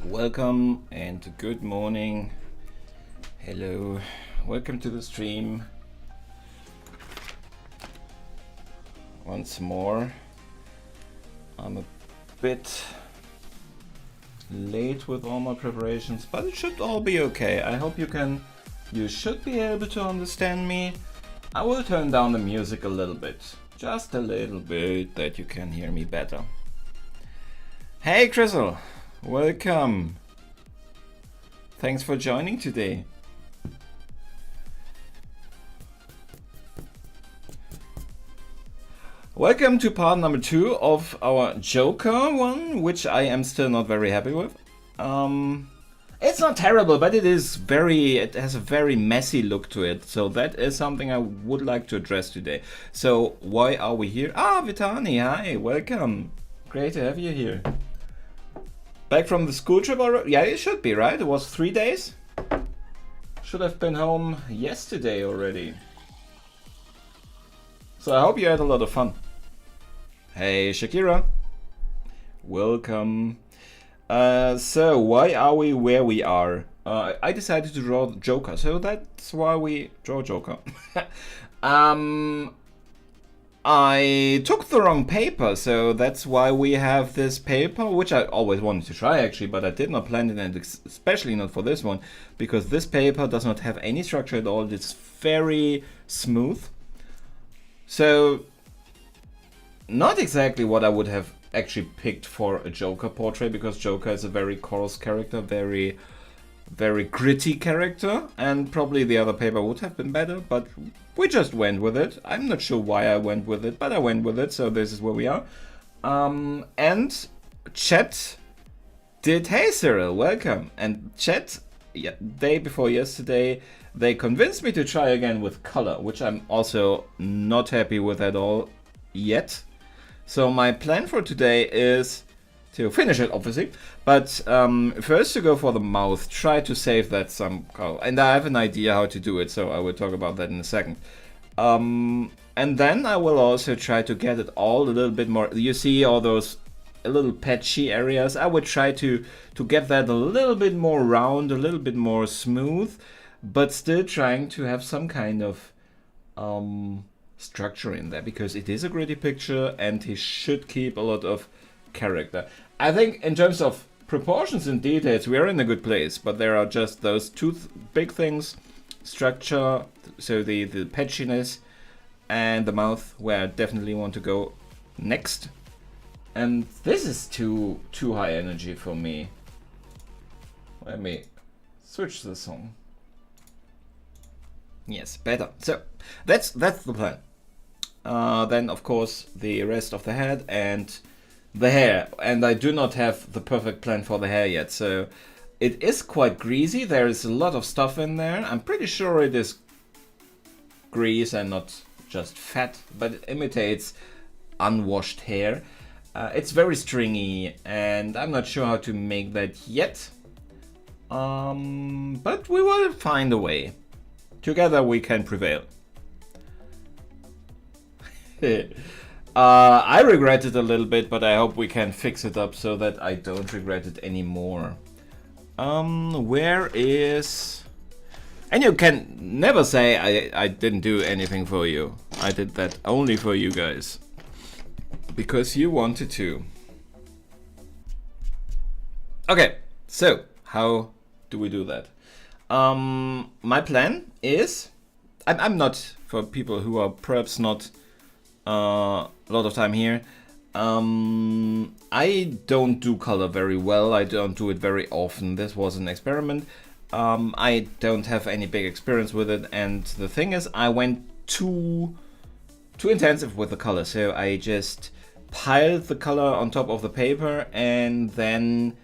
Welcome and good morning. Hello, welcome to the stream. Once more, I'm a bit late with all my preparations, but it should all be okay. I hope you should be able to understand me. I will turn down the music a little bit, just a little bit, that you can hear me better. Hey Crystal, welcome. Thanks for joining today. Welcome to part number 2 of our Joker one, which I am still not very happy with. It's not terrible, but it has a very messy look to it. So that is something I would like to address today. So why are we here? Ah, Vitani, hi, welcome. Great to have you here. Back from the school trip already? Yeah, it should be, right? It was 3 days? Should have been home yesterday already. So I hope you had a lot of fun. Hey Shakira, welcome. So why are we where we are? I decided to draw Joker, so that's why we draw Joker. I took the wrong paper, so that's why we have this paper, which I always wanted to try actually, but I did not plan it, and especially not for this one, because this paper does not have any structure at all. It's very smooth. So not exactly what I would have actually picked for a Joker portrait, because Joker is a very coarse character, very gritty character, and probably the other paper would have been better, but we just went with it. I'm not sure why I went with it, but I went with it, so this is where we are. And Chet did, hey Cyril, welcome. And Chet, day before yesterday, they convinced me to try again with color, which I'm also not happy with at all yet. So my plan for today is to finish it, obviously, but first to go for the mouth, try to save that some color. And I have an idea how to do it, so I will talk about that in a second. And then I will also try to get it all a little bit more. You see all those little patchy areas? I would try to get that a little bit more round, a little bit more smooth, but still trying to have some kind of structure in there, because it is a gritty picture and he should keep a lot of character. I think in terms of proportions and details we are in a good place, but there are just those two big things, structure, so the patchiness, and the mouth, where I definitely want to go next. And this is too high energy for me. Let me switch the song. Yes, better. So that's the plan. Then of course the rest of the head and the hair, and I do not have the perfect plan for the hair yet, so it is quite greasy. There is a lot of stuff in there. I'm pretty sure it is grease and not just fat, but it imitates unwashed hair. It's very stringy, and I'm not sure how to make that yet, but we will find a way. Together we can prevail. I regret it a little bit, but I hope we can fix it up so that I don't regret it anymore. Where is... And you can never say I didn't do anything for you. I did that only for you guys, because you wanted to. Okay, so how do we do that? My plan is... I'm not, for people who are perhaps not a lot of time here, I don't do color very well. I don't do it very often. This was an experiment. I don't have any big experience with it, and the thing is, I went too intensive with the color. So I just piled the color on top of the paper, and then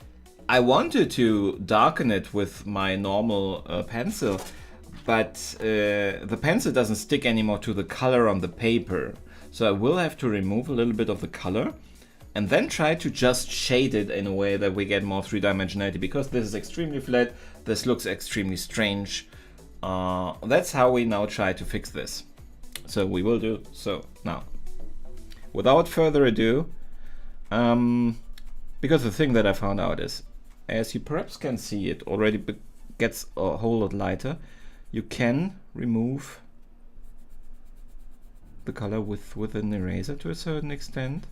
I wanted to darken it with my normal pencil, but the pencil doesn't stick anymore to the color on the paper. So I will have to remove a little bit of the color and then try to just shade it in a way that we get more three-dimensionality, because this is extremely flat, this looks extremely strange. That's how we now try to fix this. So we will do so now. Without further ado, because the thing that I found out is as you perhaps can see, it already gets a whole lot lighter. You can remove the color with an eraser to a certain extent.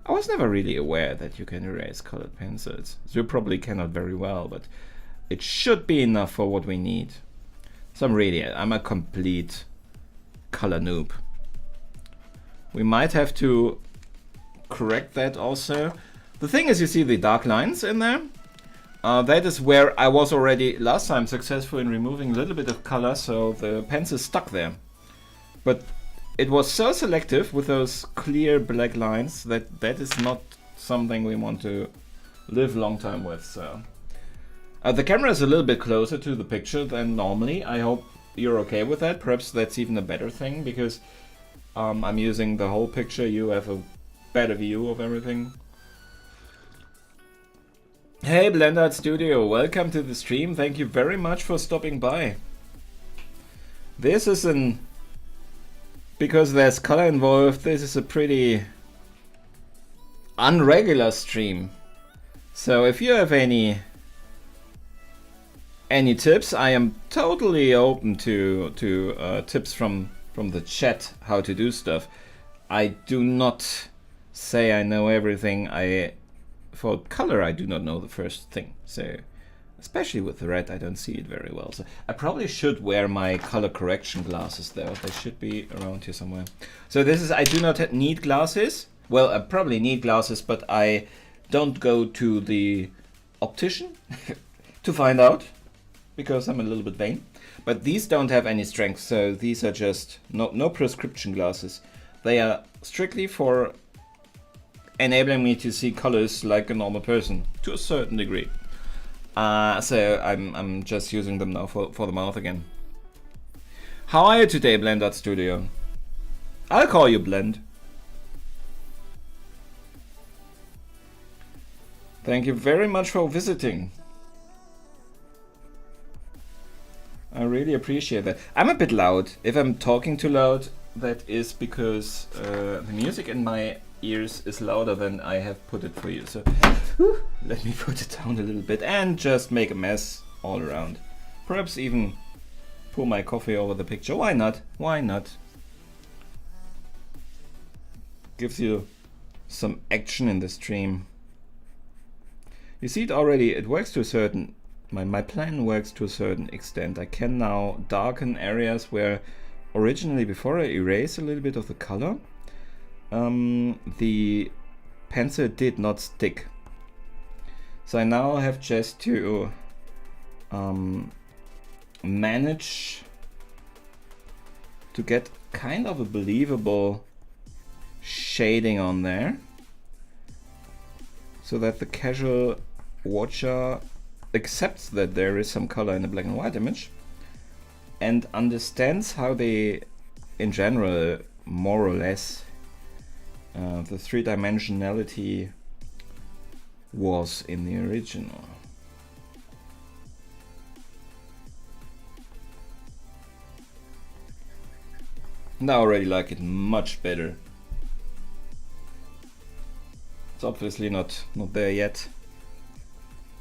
I was never really aware that you can erase colored pencils. So you probably cannot very well, but it should be enough for what we need. So I'm a complete color noob. We might have to correct that also. The thing is, you see the dark lines in there? That is where I was already last time successful in removing a little bit of color, so the pencil stuck there. But it was so selective with those clear black lines that that is not something we want to live long time with. So the camera is a little bit closer to the picture than normally. I hope you're okay with that. Perhaps that's even a better thing, because I'm using the whole picture. You have a better view of everything. Hey Blender Art Studio, welcome to the stream. Thank you very much for stopping by. This is because there's color involved, this is a pretty unregular stream. So if you have any tips, I am totally open to tips from the chat how to do stuff. I do not say I know everything. For color, I do not know the first thing. So, especially with the red, I don't see it very well. So I probably should wear my color correction glasses though. They should be around here somewhere. So this is, I do not need glasses. Well, I probably need glasses, but I don't go to the optician to find out, because I'm a little bit vain. But these don't have any strength, so these are just no prescription glasses. They are strictly for enabling me to see colors like a normal person to a certain degree. So I'm just using them now for the mouth again. How are you today, Blend Art Studio? I'll call you Blend. Thank you very much for visiting. I really appreciate that. I'm a bit loud. If I'm talking too loud, that is because the music in my ears is louder than I have put it for you. So let me put it down a little bit and just make a mess all around. Perhaps even pour my coffee over the picture. Why not? Why not? Gives you some action in the stream. You see it already, it works to a certain, my plan works to a certain extent. I can now darken areas where originally before I erase a little bit of the color, the pencil did not stick. So I now have just to manage to get kind of a believable shading on there, so that the casual watcher accepts that there is some color in the black and white image and understands how they, in general, more or less, the three-dimensionality was in the original. And I already like it much better. It's obviously not there yet.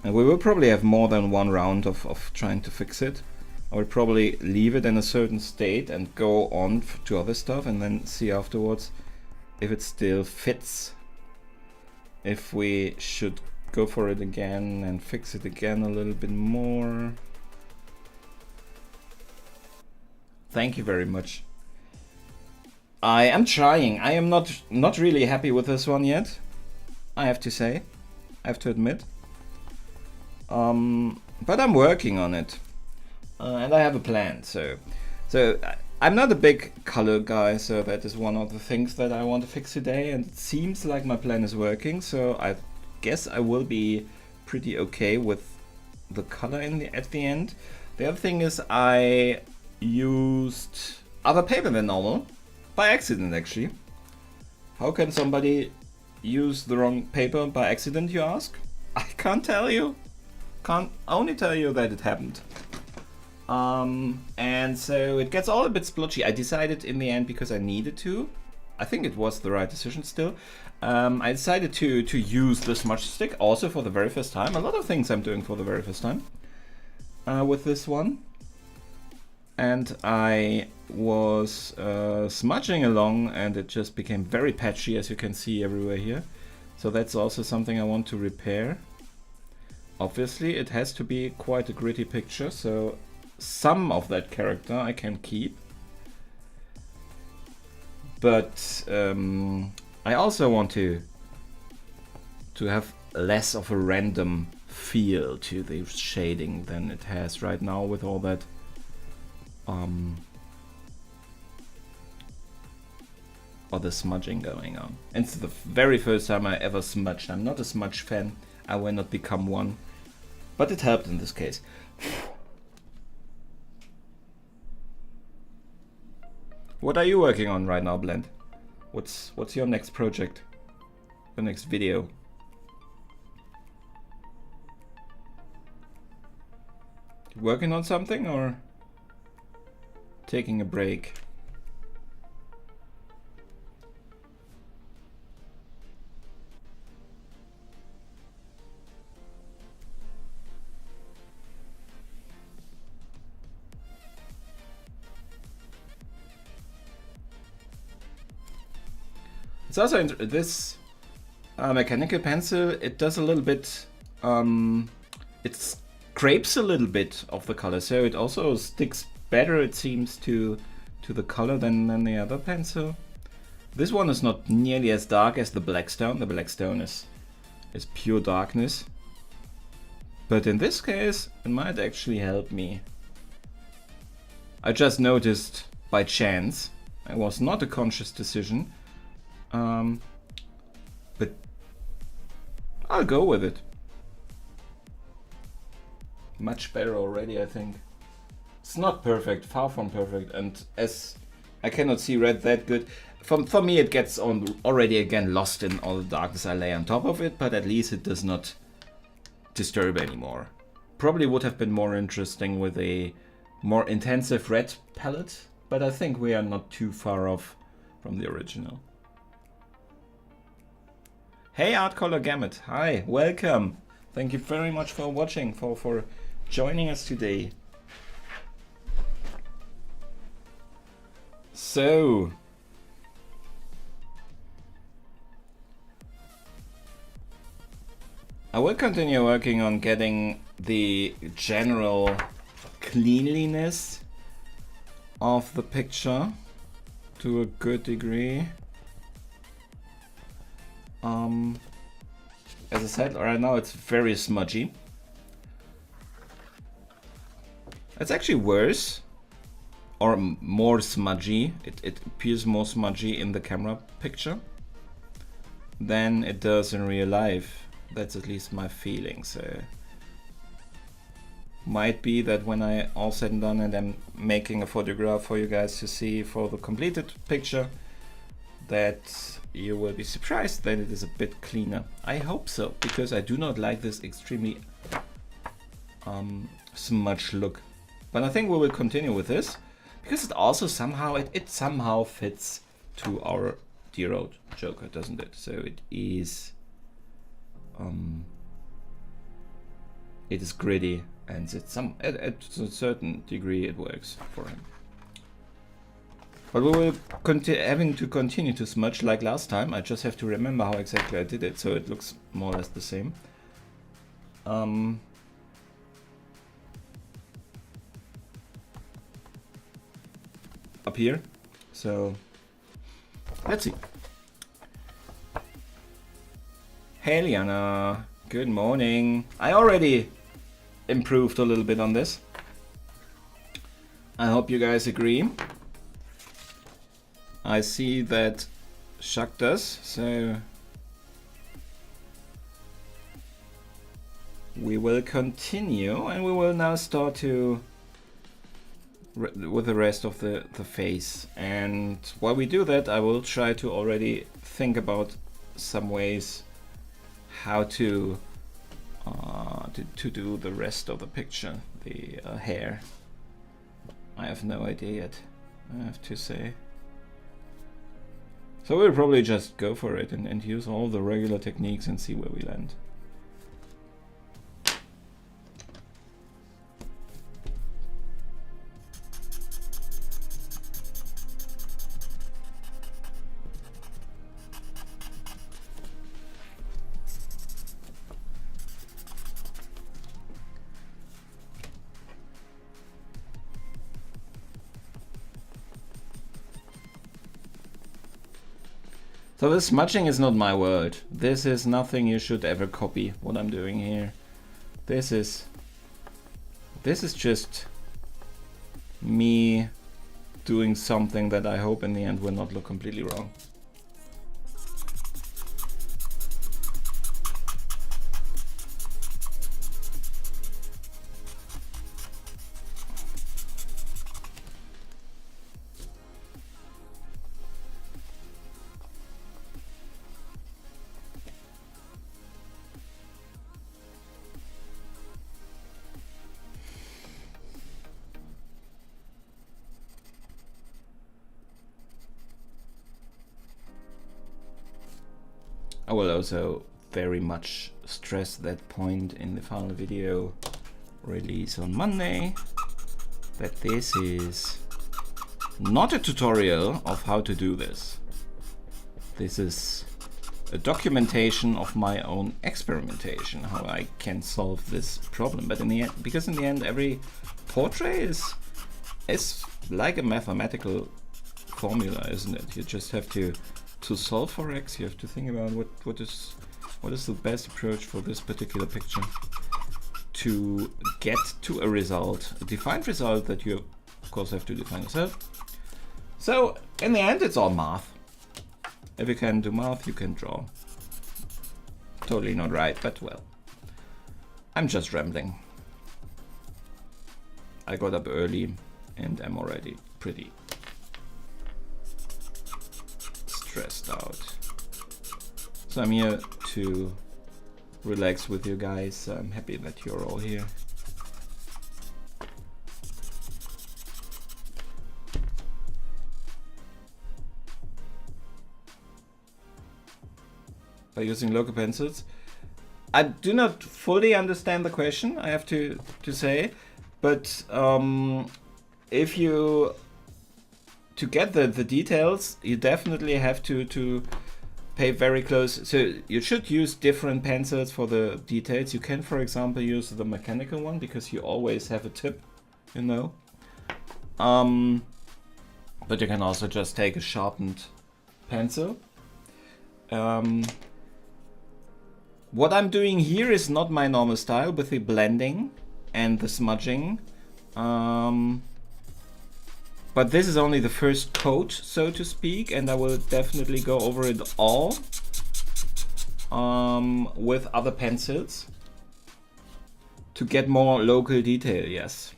And we will probably have more than one round of trying to fix it. I will probably leave it in a certain state and go on to other stuff and then see afterwards if it still fits. If we should go for it again and fix it again a little bit more. Thank you very much. I am trying. I am not really happy with this one yet, I have to say. I have to admit. But I'm working on it. And I have a plan. So I'm not a big color guy, so that is one of the things that I want to fix today, and it seems like my plan is working, so I guess I will be pretty okay with the color at the end. The other thing is I used other paper than normal, by accident actually. How can somebody use the wrong paper by accident, you ask? I can't tell you. Can't only tell you that it happened. And so it gets all a bit splotchy. I decided in the end, because I needed to, I think it was the right decision still, I decided to use the smudge stick also for the very first time. A lot of things I'm doing for the very first time with this one. And I was smudging along and it just became very patchy, as you can see everywhere here. So that's also something I want to repair. Obviously it has to be quite a gritty picture, so some of that character I can keep. But I also want to have less of a random feel to the shading than it has right now with all that or the smudging going on. And it's the very first time I ever smudged. I'm not a smudge fan. I will not become one. But it helped in this case. What are you working on right now, Blend? What's your next project? The next video? Working on something or taking a break? It's also this mechanical pencil. It does a little bit. It scrapes a little bit of the color, so it also sticks better, it seems, to the color than the other pencil. This one is not nearly as dark as the Blackstone. The Blackstone is pure darkness. But in this case, it might actually help me. I just noticed by chance. It was not a conscious decision. But I'll go with it. Much better already, I think. It's not perfect, far from perfect, and as I cannot see red that good, for me it gets already again lost in all the darkness I lay on top of it, but at least it does not disturb anymore. Probably would have been more interesting with a more intensive red palette, but I think we are not too far off from the original. Hey Art Color Gamut, hi, welcome. Thank you very much for watching, for joining us today. So, I will continue working on getting the general cleanliness of the picture to a good degree. As I said, right now it's very smudgy. It's actually worse, or more smudgy. It appears more smudgy in the camera picture than it does in real life. That's at least my feeling. So might be that when I all said and done and I'm making a photograph for you guys to see for the completed picture, that you will be surprised that it is a bit cleaner. I hope so, because I do not like this extremely smudged look. But I think we will continue with this, because it also somehow it somehow fits to our dear old Joker, doesn't it? So it is gritty, and at a certain degree it works for him. But we will having to continue to smudge like last time. I just have to remember how exactly I did it, so it looks more or less the same. Up here. So let's see. Hey Liana, good morning. I already improved a little bit on this. I hope you guys agree. I see that Shaq does, so we will continue, and we will now start to with the rest of the face. And while we do that, I will try to already think about some ways how to do the rest of the picture, the hair. I have no idea yet, I have to say. So we'll probably just go for it and use all the regular techniques and see where we land. So this smudging is not my word. This is nothing you should ever copy, what I'm doing here. This is just me doing something that I hope in the end will not look completely wrong. I will also very much stress that point in the final video release on Monday, that this is not a tutorial of how to do this. This is a documentation of my own experimentation, how I can solve this problem. But in the end, because in the end every portrait is like a mathematical formula, isn't it? You just have to solve for x, you have to think about what is the best approach for this particular picture to get to a result, a defined result that you of course have to define yourself. So in the end it's all math. If you can do math, you can draw. Totally not right, but well, I'm just rambling. I got up early and I'm already pretty stressed out. So I'm here to relax with you guys. I'm happy that you're all here. By using local pencils, I do not fully understand the question, I have to say, but if you to get the details, you definitely have to pay very close. So you should use different pencils for the details. You can, for example, use the mechanical one because you always have a tip, you know. But you can also just take a sharpened pencil. What I'm doing here is not my normal style with the blending and the smudging. But this is only the first coat, so to speak, and I will definitely go over it all with other pencils to get more local detail, yes.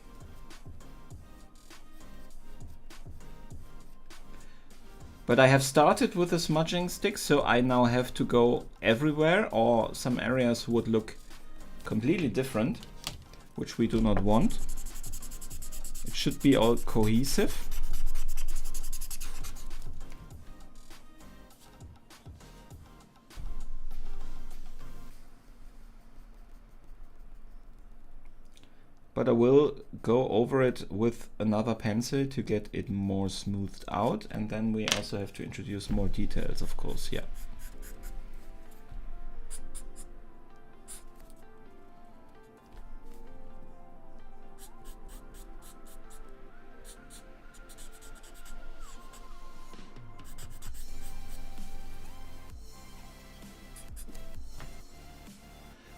But I have started with the smudging stick, so I now have to go everywhere, or some areas would look completely different, which we do not want. It should be all cohesive. But I will go over it with another pencil to get it more smoothed out, and then we also have to introduce more details, of course, yeah.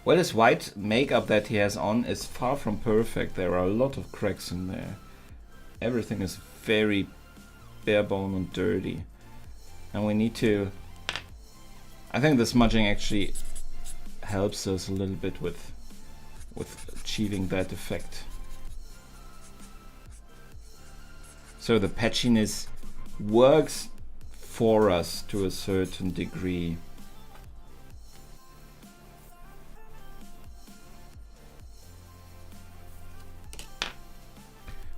Well, this white makeup that he has on is far from perfect. There are a lot of cracks in there. Everything is very bare bone and dirty. And we need to... I think the smudging actually helps us a little bit with achieving that effect. So the patchiness works for us to a certain degree.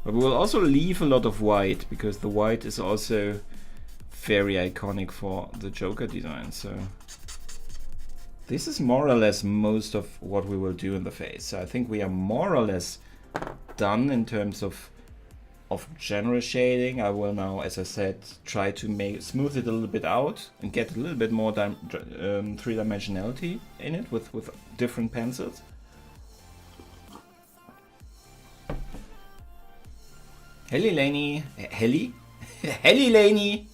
But we will also leave a lot of white, because the white is also very iconic for the Joker design. So this is more or less most of what we will do in the face. So I think we are more or less done in terms of general shading. I will now, as I said, try to smooth it a little bit out and get a little bit more three-dimensionality in it with different pencils. Helly Laney, Helly Laney.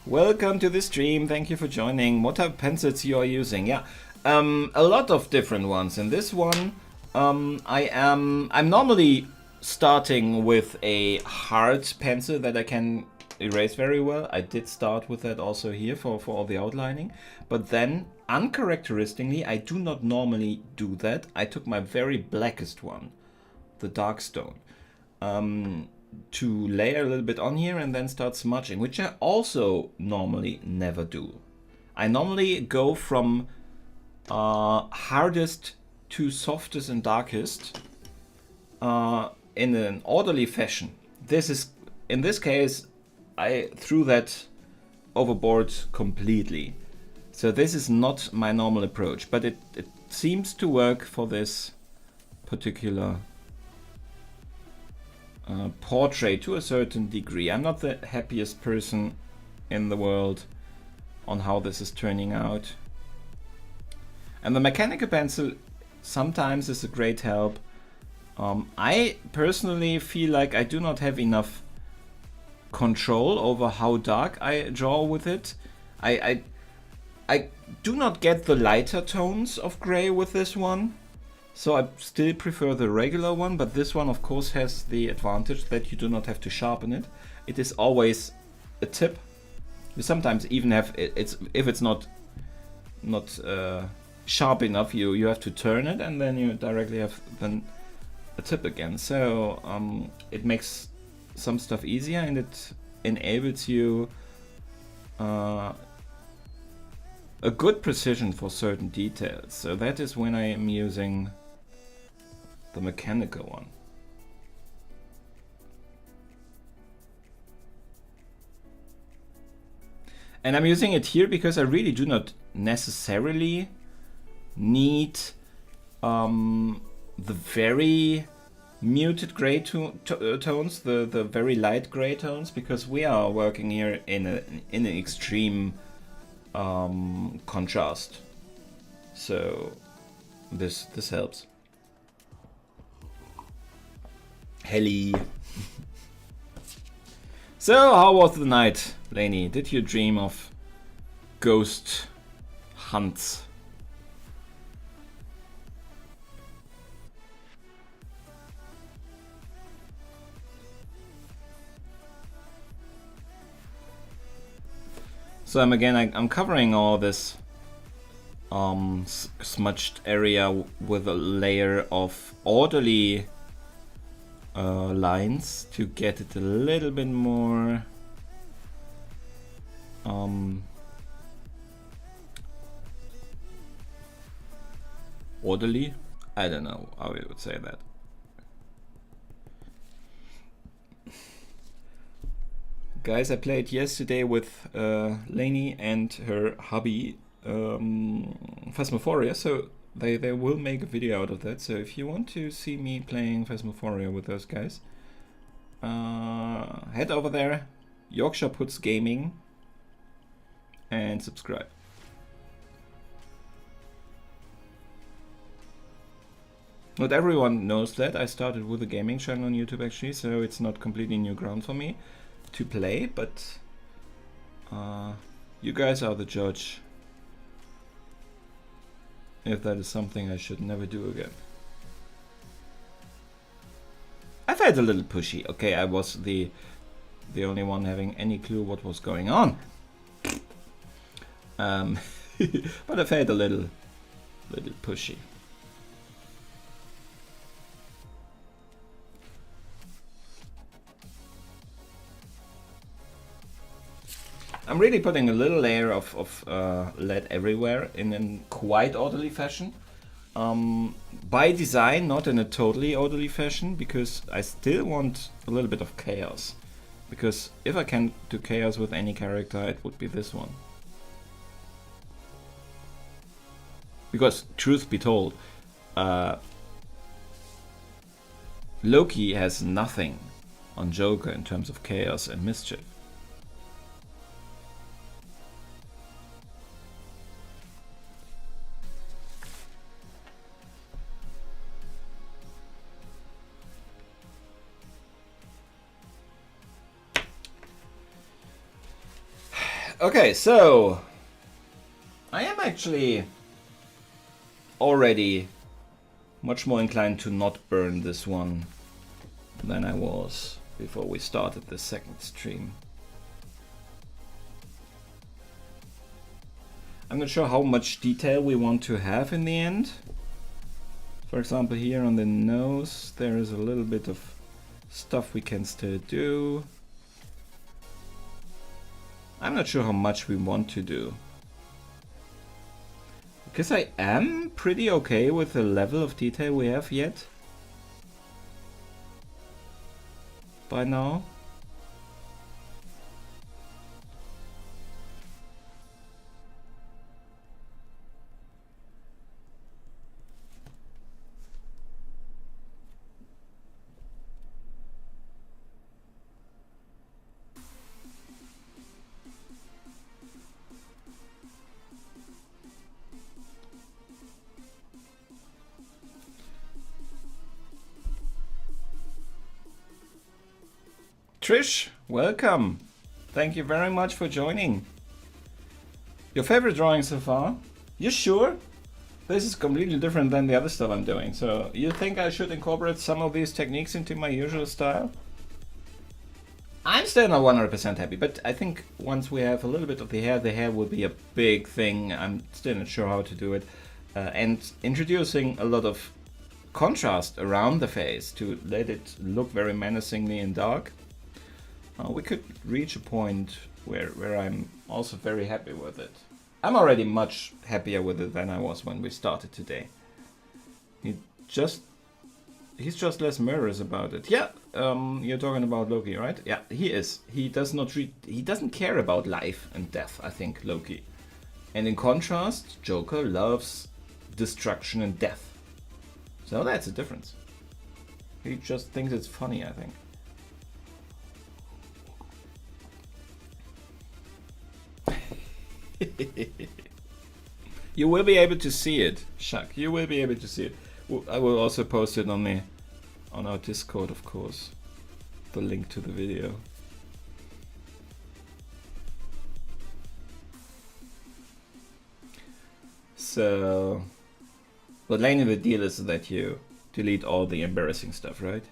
Welcome to the stream. Thank you for joining. What type of pencils you are using? Yeah, a lot of different ones. In this one, I'm normally starting with a hard pencil that I can erase very well. I did start with that also here for all the outlining, but then uncharacteristically, I do not normally do that. I took my very blackest one, the dark stone, to layer a little bit on here and then start smudging, which I also normally never do. I normally go from hardest to softest and darkest in an orderly fashion. In this case, I threw that overboard completely. So this is not my normal approach, but it seems to work for this particular portrait to a certain degree. I'm not the happiest person in the world on how this is turning out. And the mechanical pencil sometimes is a great help. I personally feel like I do not have enough control over how dark I draw with it. I do not get the lighter tones of gray with this one, so I still prefer the regular one, but this one of course has the advantage that you do not have to sharpen it. It is always a tip. You sometimes even have if it's not sharp enough, you have to turn it, and then you directly have then a tip again. So it makes some stuff easier, and it enables you a good precision for certain details. So that is when I am using the mechanical one. And I'm using it here because I really do not necessarily need the very muted gray tones, the very light gray tones, because we are working here in an extreme contrast. So this helps. Helly. So how was the night, Lainey? Did you dream of ghost hunts? So I'm covering all this smudged area with a layer of orderly lines to get it a little bit more orderly. I don't know how we would say that. Guys, I played yesterday with Lainey and her hubby Phasmophoria, so they will make a video out of that. So if you want to see me playing Phasmophoria with those guys, head over there, Yorkshire Puts Gaming, and subscribe. Not everyone knows that I started with a gaming channel on YouTube actually, so it's not completely new ground for me to play, but you guys are the judge if that is something I should never do again. I felt a little pushy. Okay, I was the only one having any clue what was going on. But I felt a little pushy. I'm really putting a little layer of lead everywhere in a quite orderly fashion. By design, not in a totally orderly fashion, because I still want a little bit of chaos Because if I can do chaos with any character, it would be this one. Because, truth be told, Loki has nothing on Joker in terms of chaos and mischief. Okay, so I am actually already much more inclined to not burn this one than I was before we started the second stream. I'm not sure how much detail we want to have in the end. For example, here on the nose there is a little bit of stuff we can still do. I'm not sure how much we want to do. Because I am pretty okay with the level of detail we have yet. By now. Trish, welcome. Thank you very much for joining. Your favorite drawing so far? You sure? This is completely different than the other stuff I'm doing. So you think I should incorporate some of these techniques into my usual style? I'm still not 100% happy, but I think once we have a little bit of the hair will be a big thing. I'm still not sure how to do it. And introducing a lot of contrast around the face to let it look very menacingly and dark. We could reach a point where I'm also very happy with it. I'm already much happier with it than I was when we started today. He's just less murderous about it. Yeah, you're talking about Loki, right? Yeah, he is. He doesn't care about life and death, I think, Loki. And in contrast, Joker loves destruction and death. So that's a difference. He just thinks it's funny, I think. You will be able to see it, Shaq. You will be able to see it. I will also post it on our Discord, of course. The link to the video. So, but Lainey, the deal is that you delete all the embarrassing stuff, right?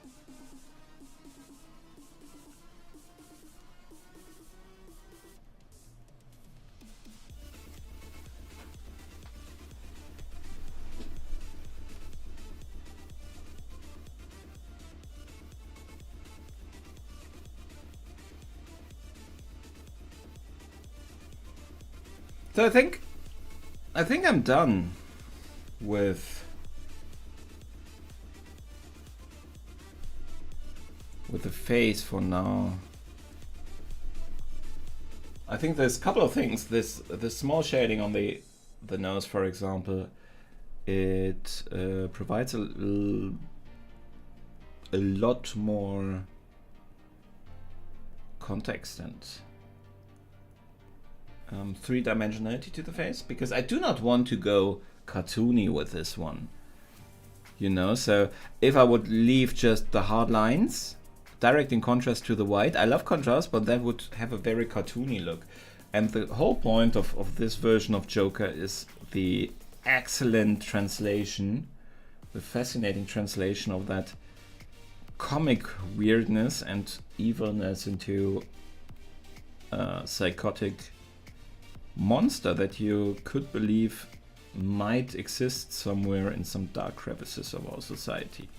So I think I'm done with the face for now. I think there's a couple of things. This small shading on the nose, for example, it provides a lot more context and three-dimensionality to the face, because I do not want to go cartoony with this one, you know. So if I would leave just the hard lines direct in contrast to the white, I love contrast, but that would have a very cartoony look. And the whole point of this version of Joker is the excellent translation, the fascinating translation of that comic weirdness and evilness into psychotic monster that you could believe might exist somewhere in some dark crevices of our society.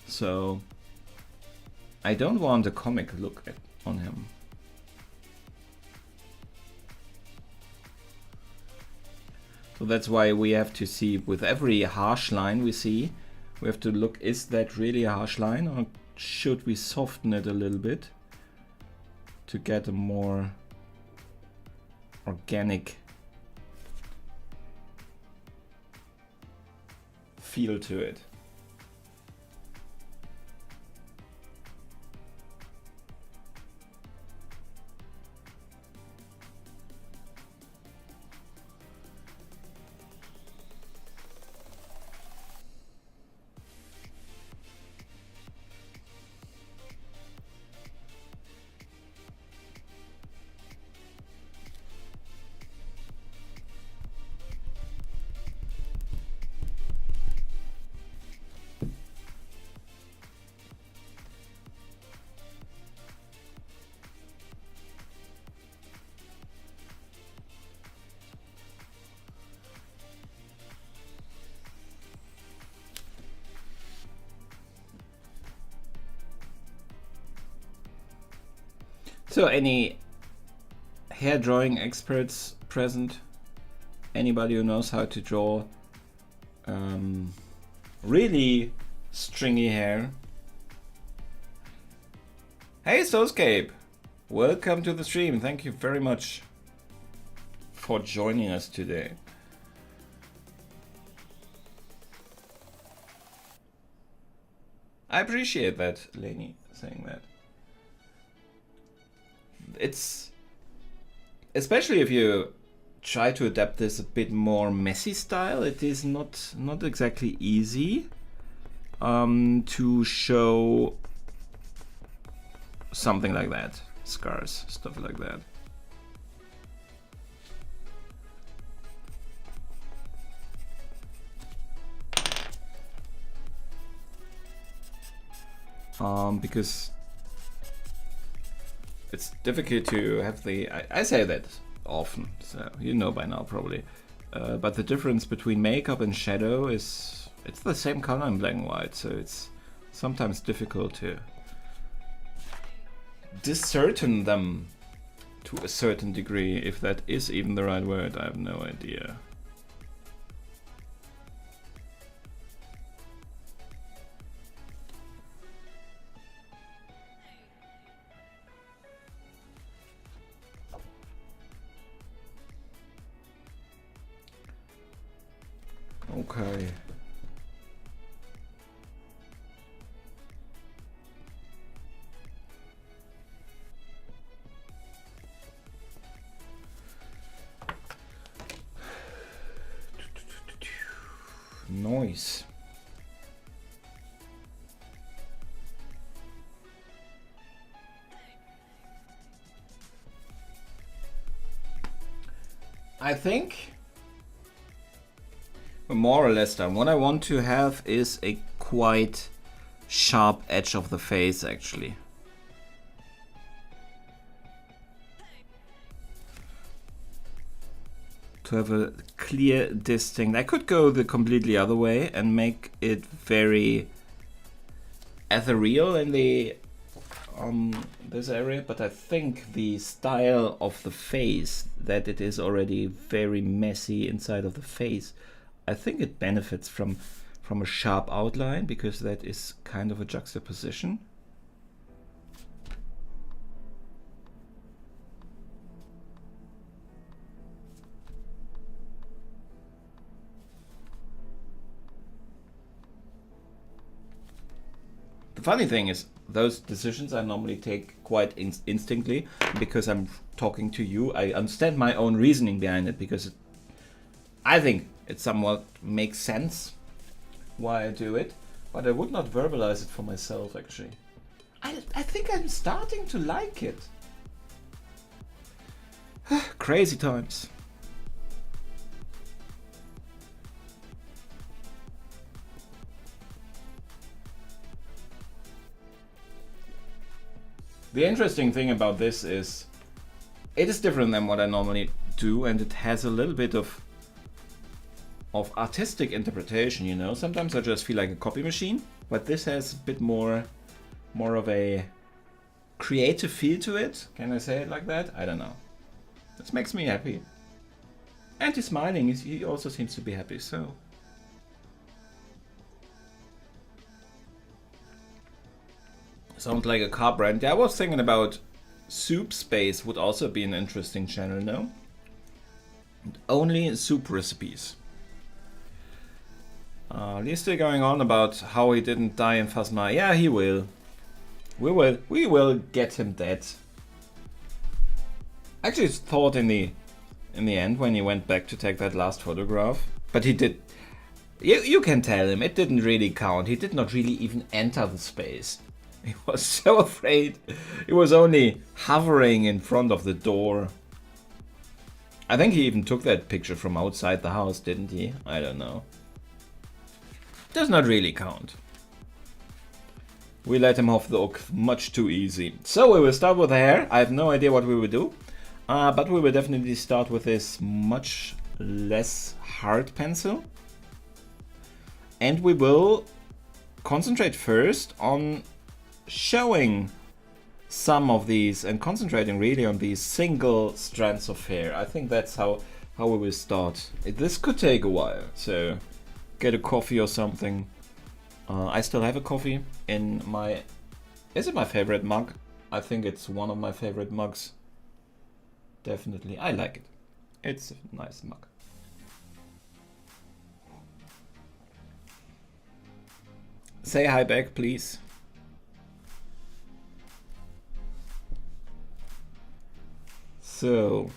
So I don't want a comic look on him. So that's why we have to see, with every harsh line we see, we have to look, is that really a harsh line, or should we soften it a little bit to get a more organic feel to it. So any hair drawing experts present? Anybody who knows how to draw really stringy hair? Hey Soulscape! Welcome to the stream. Thank you very much for joining us today. I appreciate that, Lainey, saying that. It's especially if you try to adapt this a bit more messy style, it is not exactly easy to show something like that, scars, stuff like that. Because it's difficult to have the, I say that often, so you know by now probably, but the difference between makeup and shadow is, it's the same color in black and white, so it's sometimes difficult to discertain them to a certain degree, if that is even the right word. I have no idea. Okay. Noise. I think we're more or less done. What I want to have is a quite sharp edge of the face, actually. To have a clear, distinct. I could go the completely other way and make it very ethereal in the this area, but I think the style of the face, that it is already very messy inside of the face, I think it benefits from a sharp outline, because that is kind of a juxtaposition. The funny thing is, those decisions I normally take quite instinctively, because I'm talking to you. I understand my own reasoning behind it, because I think it somewhat makes sense why I do it, but I would not verbalize it for myself, actually. I think I'm starting to like it. Crazy times. The interesting thing about this is it is different than what I normally do, and it has a little bit of artistic interpretation, you know. Sometimes I just feel like a copy machine, but this has a bit more of a creative feel to it. Can I say it like that? I don't know. This makes me happy. And he's smiling. He also seems to be happy, so. Sounds like a car brand. Yeah, I was thinking about Soup Space would also be an interesting channel, no? Only soup recipes. He's still going on about how he didn't die in Phasma. Yeah, he will. We will get him dead. I actually thought in the end when he went back to take that last photograph, but he did. You can tell him it didn't really count. He did not really even enter the space. He was so afraid. He was only hovering in front of the door. I think he even took that picture from outside the house, didn't he? I don't know. Does not really count. We let him off the hook much too easy. So we will start with the hair. I have no idea what we will do. But we will definitely start with this much less hard pencil. And we will concentrate first on showing some of these and concentrating really on these single strands of hair. I think that's how we will start. This could take a while, so get a coffee or something. I still have a coffee in my... Is it my favorite mug? I think it's one of my favorite mugs. Definitely, I like it. It's a nice mug. Say hi back, please. So,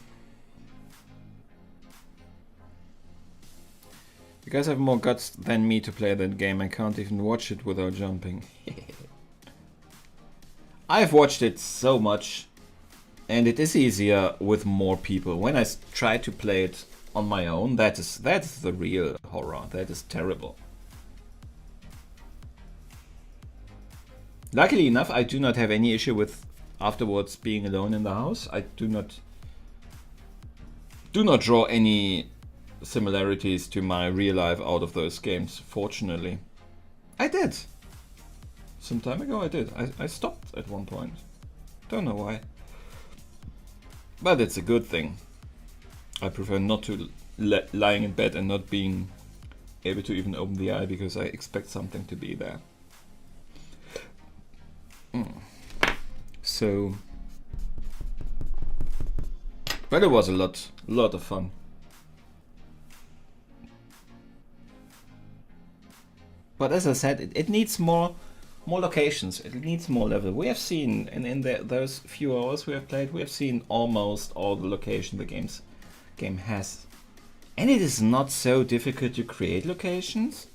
you guys have more guts than me to play that game. I can't even watch it without jumping. I've watched it so much, and it is easier with more people. When I try to play it on my own, that is the real horror. That is terrible. Luckily enough, I do not have any issue with afterwards being alone in the house. I do not draw any similarities to my real life out of those games, fortunately. I did. Some time ago I did. I stopped at one point. Don't know why. But it's a good thing. I prefer not to lying in bed and not being able to even open the eye because I expect something to be there. So, but it was a lot of fun. But as I said, it needs more locations. It needs more level. We have seen in those few hours we have played, we have seen almost all the location the game has, and it is not so difficult to create locations.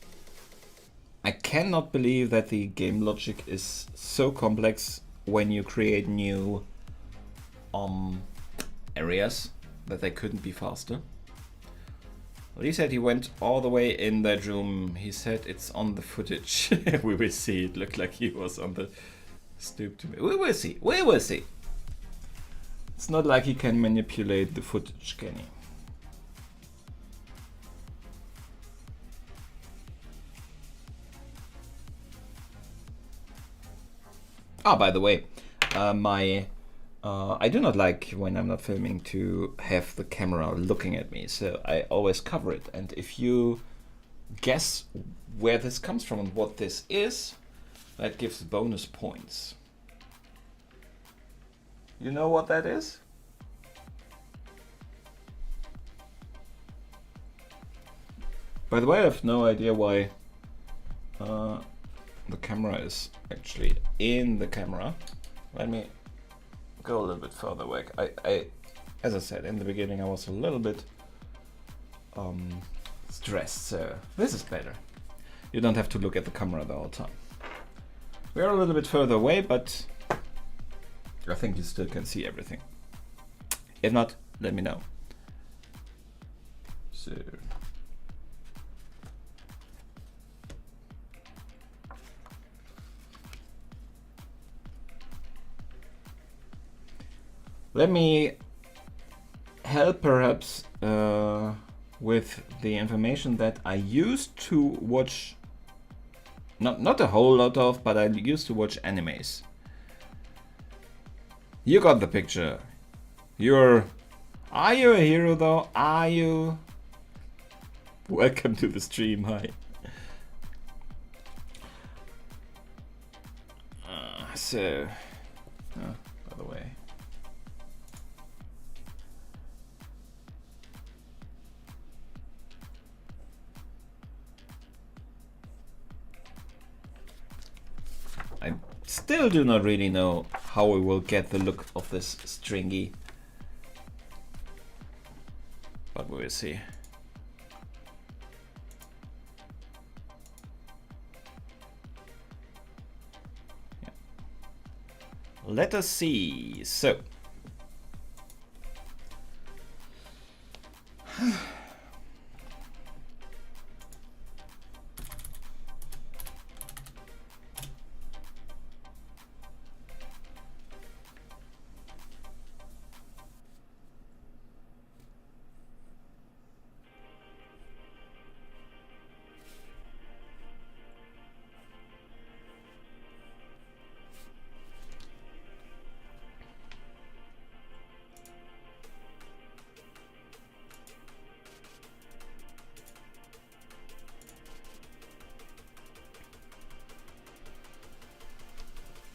I cannot believe that the game logic is so complex when you create new areas that they couldn't be faster. Well, he said he went all the way in that room. He said it's on the footage. We will see. It looked like he was on the stoop to me. We will see. We will see. It's not like he can manipulate the footage, can he? Ah, by the way, I do not like when I'm not filming to have the camera looking at me, so I always cover it. And if you guess where this comes from and what this is, that gives bonus points. You know what that is? By the way, I have no idea why the camera is actually in the camera. Let me go a little bit further away. I as I said in the beginning, I was a little bit stressed, so this is better. You don't have to look at the camera the whole time. We are a little bit further away, but I think you still can see everything. If not, let me know. So let me help perhaps with the information that I used to watch, not a whole lot of, but I used to watch animes. You got the picture. Are you a hero though? Are you? Welcome to the stream, hi. By the way. I still do not really know how we will get the look of this stringy. But we will see. Yeah. Let us see. So.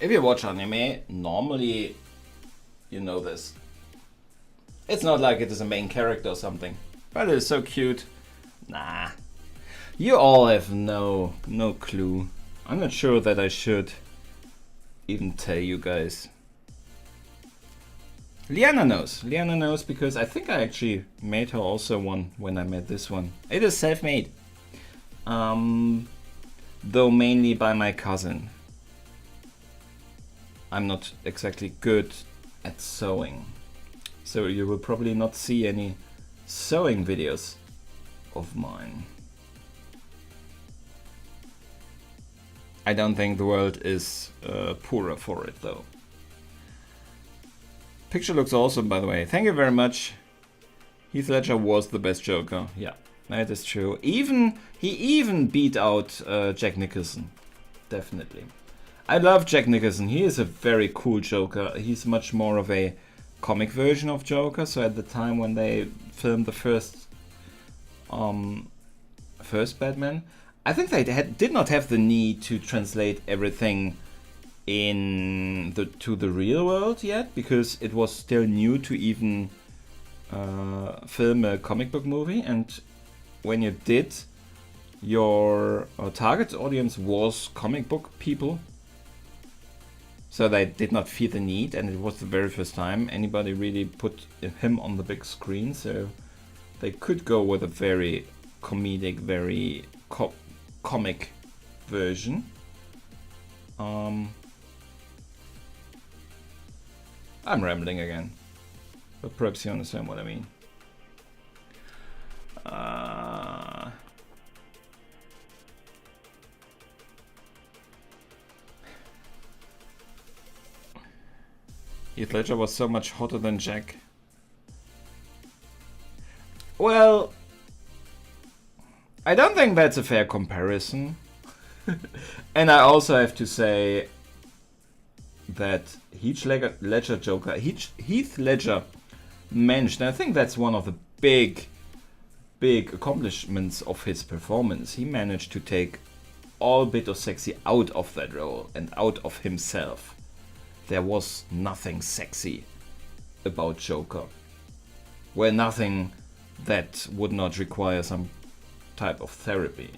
If you watch anime, normally you know this. It's not like it is a main character or something, but it is so cute. Nah, you all have no clue. I'm not sure that I should even tell you guys. Liana knows because I think I actually made her also one when I made this one. It is self-made, though mainly by my cousin. I'm not exactly good at sewing, so you will probably not see any sewing videos of mine. I don't think the world is poorer for it though. Picture looks awesome, by the way. Thank you very much. Heath Ledger was the best Joker. Yeah, that is true. He even beat out Jack Nicholson. Definitely. I love Jack Nicholson. He is a very cool Joker. He's much more of a comic version of Joker. So at the time when they filmed the first Batman, I think they did not have the need to translate everything to the real world yet, because it was still new to even film a comic book movie. And when you did, your target audience was comic book people. So they did not feel the need, and it was the very first time anybody really put him on the big screen. So they could go with a very comedic, very comic version. I'm rambling again, but perhaps you understand what I mean. Heath Ledger was so much hotter than Jack. Well, I don't think that's a fair comparison. And I also have to say that Heath Ledger managed, and I think that's one of the big accomplishments of his performance. He managed to take all bit of sexy out of that role and out of himself. There was nothing sexy about Joker. Well, nothing that would not require some type of therapy.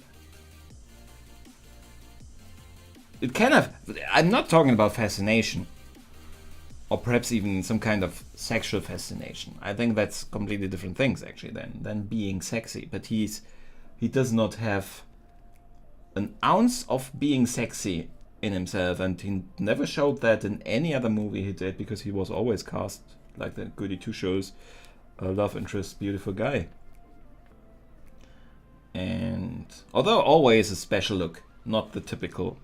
It kind of... I'm not talking about fascination, or perhaps even some kind of sexual fascination. I think that's completely different things, actually, than being sexy. But he does not have an ounce of being sexy in himself, and he never showed that in any other movie he did, because he was always cast like the Goody Two Shows, love interest, beautiful guy. And although always a special look, not the typical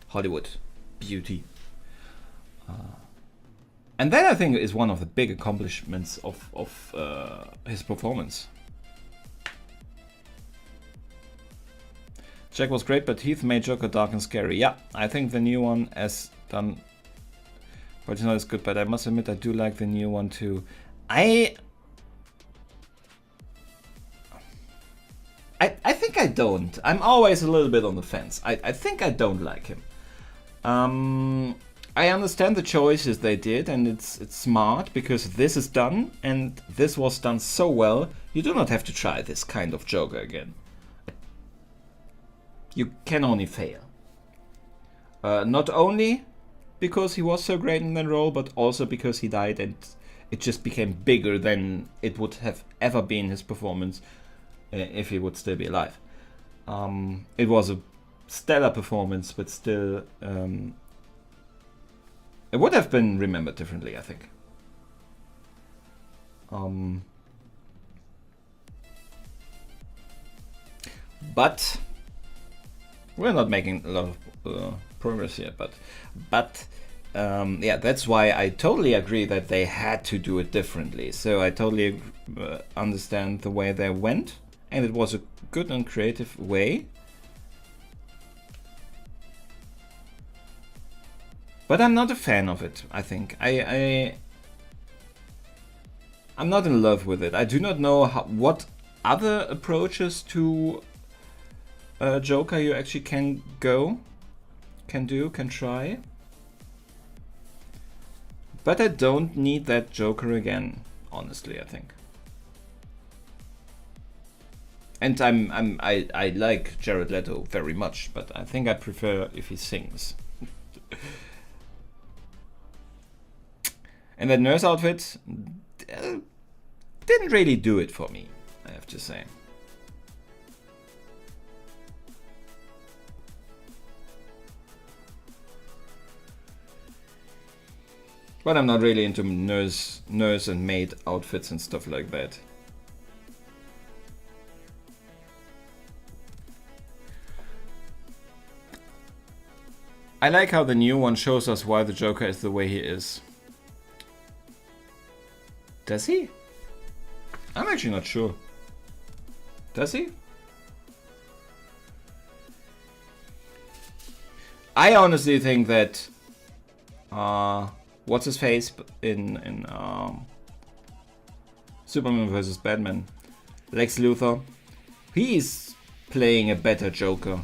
Hollywood beauty. And that, I think, is one of the big accomplishments of his performance. Jack was great, but Heath made Joker dark and scary. Yeah, I think the new one as done, but it's not as good. But I must admit, I do like the new one too. I think I don't. I'm always a little bit on the fence. I think I don't like him. I understand the choices they did, and it's smart, because this is done, and this was done so well. You do not have to try this kind of Joker again. you can only fail. Not only because he was so great in that role, but also because he died and it just became bigger than it would have ever been his performance if he would still be alive. It was a stellar performance, but still, it would have been remembered differently, I think. But we're not making a lot of progress here. But yeah, that's why I totally agree that they had to do it differently. So I totally understand the way they went, and it was a good and creative way. But I'm not a fan of it, I think. I'm not in love with it. I do not know what other approaches to Joker you actually can try. But I don't need that Joker again, honestly, I think. And I like Jared Leto very much, but I think I prefer if he sings. And that nurse outfit didn't really do it for me, I have to say. But I'm not really into nurse and maid outfits and stuff like that. I like how the new one shows us why the Joker is the way he is. Does he? I'm actually not sure. Does he? I honestly think that what's his face in Superman vs. Batman, Lex Luthor, he's playing a better Joker.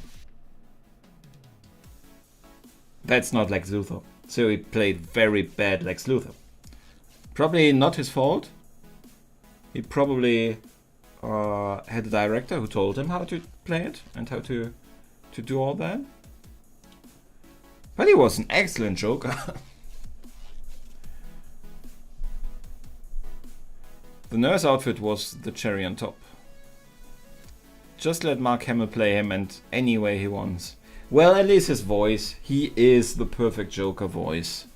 That's not Lex Luthor. So he played very bad Lex Luthor. Probably not his fault. He probably had a director who told him how to play it and how to do all that. But he was an excellent Joker. The nurse outfit was the cherry on top. Just let Mark Hamill play him and any way he wants. Well, at least his voice. He is the perfect Joker voice.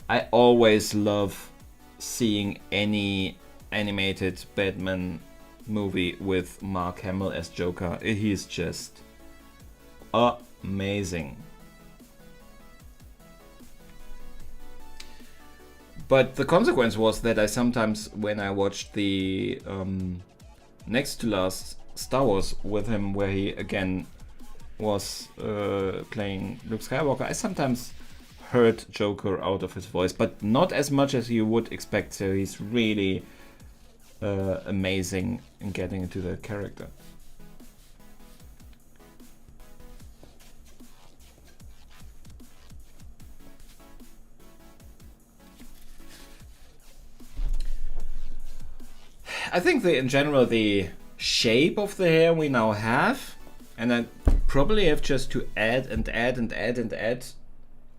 I always love seeing any animated Batman movie with Mark Hamill as Joker. He's just amazing. But the consequence was that I sometimes, when I watched the next to last Star Wars with him, where he again was playing Luke Skywalker, I sometimes heard Joker out of his voice, but not as much as you would expect. So he's really amazing in getting into the character. I think in general the shape of the hair we now have, and I probably have just to add and add and add and add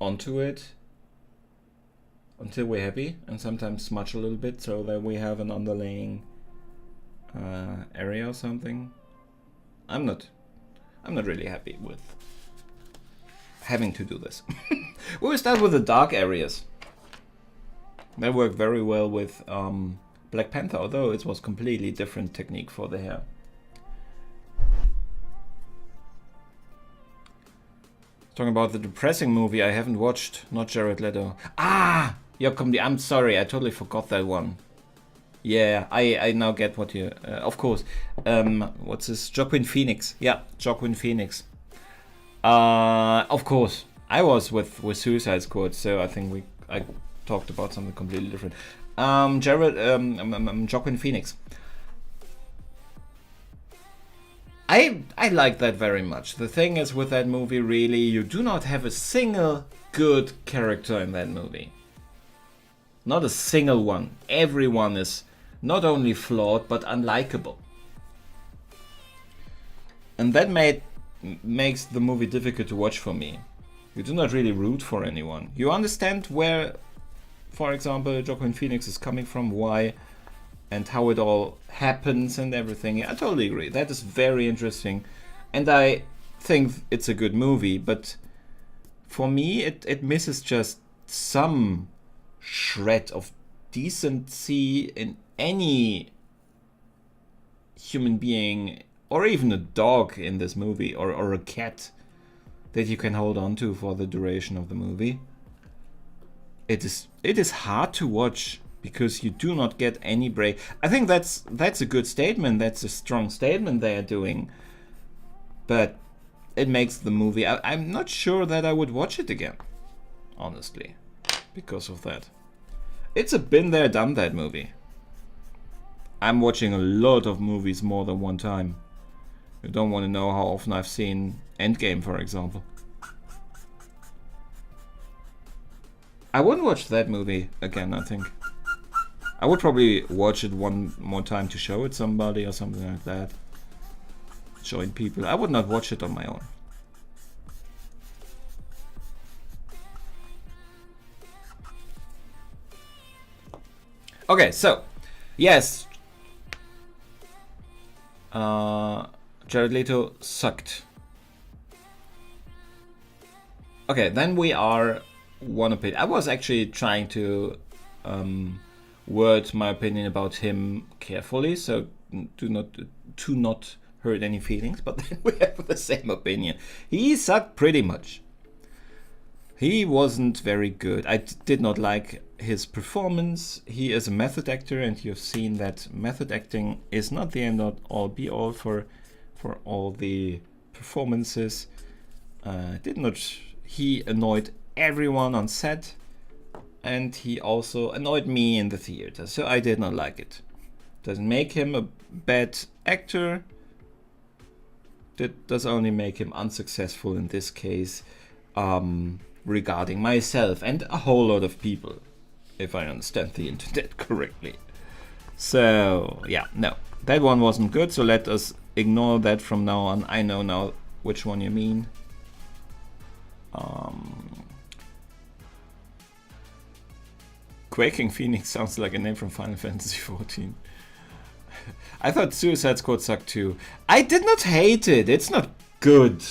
onto it until we're happy, and sometimes smudge a little bit so that we have an underlaying area or something. I'm not really happy with having to do this. We will start with the dark areas. They work very well with Black Panther, although it was completely different technique for the hair. Talking about the depressing movie I haven't watched, not Jared Leto. Ah! I'm sorry, I totally forgot that one. Yeah, I now get what you... of course. What's this? Joaquin Phoenix. Yeah, Joaquin Phoenix. Of course. I was with Suicide Squad, so I think I talked about something completely different. Joaquin Phoenix. I like that very much. The thing is with that movie, really, you do not have a single good character in that movie. Not a single one. Everyone is not only flawed, but unlikable. And that made makes the movie difficult to watch for me. You do not really root for anyone. You understand where, for example, Joaquin Phoenix is coming from, why, and how it all happens and everything. Yeah, I totally agree. That is very interesting. And I think it's a good movie, but for me, it misses just some shred of decency in any human being, or even a dog in this movie, or a cat that you can hold on to for the duration of the movie. It is hard to watch because you do not get any break. I think that's a good statement. That's a strong statement they are doing. But it makes the movie... I'm not sure that I would watch it again, honestly, because of that. It's a been there, done that movie. I'm watching a lot of movies more than one time. You don't want to know how often I've seen Endgame, for example. I wouldn't watch that movie again, I think. I would probably watch it one more time to show it somebody or something like that. Join people. I would not watch it on my own. Okay, so yes, Jared Leto sucked. Okay, then we are one opinion. I was actually trying to word my opinion about him carefully, so to not hurt any feelings. But then we have the same opinion. He sucked pretty much. He wasn't very good. I did not like his performance. He is a method actor, and you've seen that method acting is not the end all be all for all the performances. He annoyed everyone on set, and he also annoyed me in the theater, so I did not like it. Doesn't make him a bad actor. That does only make him unsuccessful in this case. Regarding myself and a whole lot of people, if I understand the internet correctly. So yeah, no, that one wasn't good, so let us ignore that from now on. I know now which one you mean. Quaking Phoenix sounds like a name from Final Fantasy XIV. I thought Suicide Squad sucked too. I did not hate it, it's not good.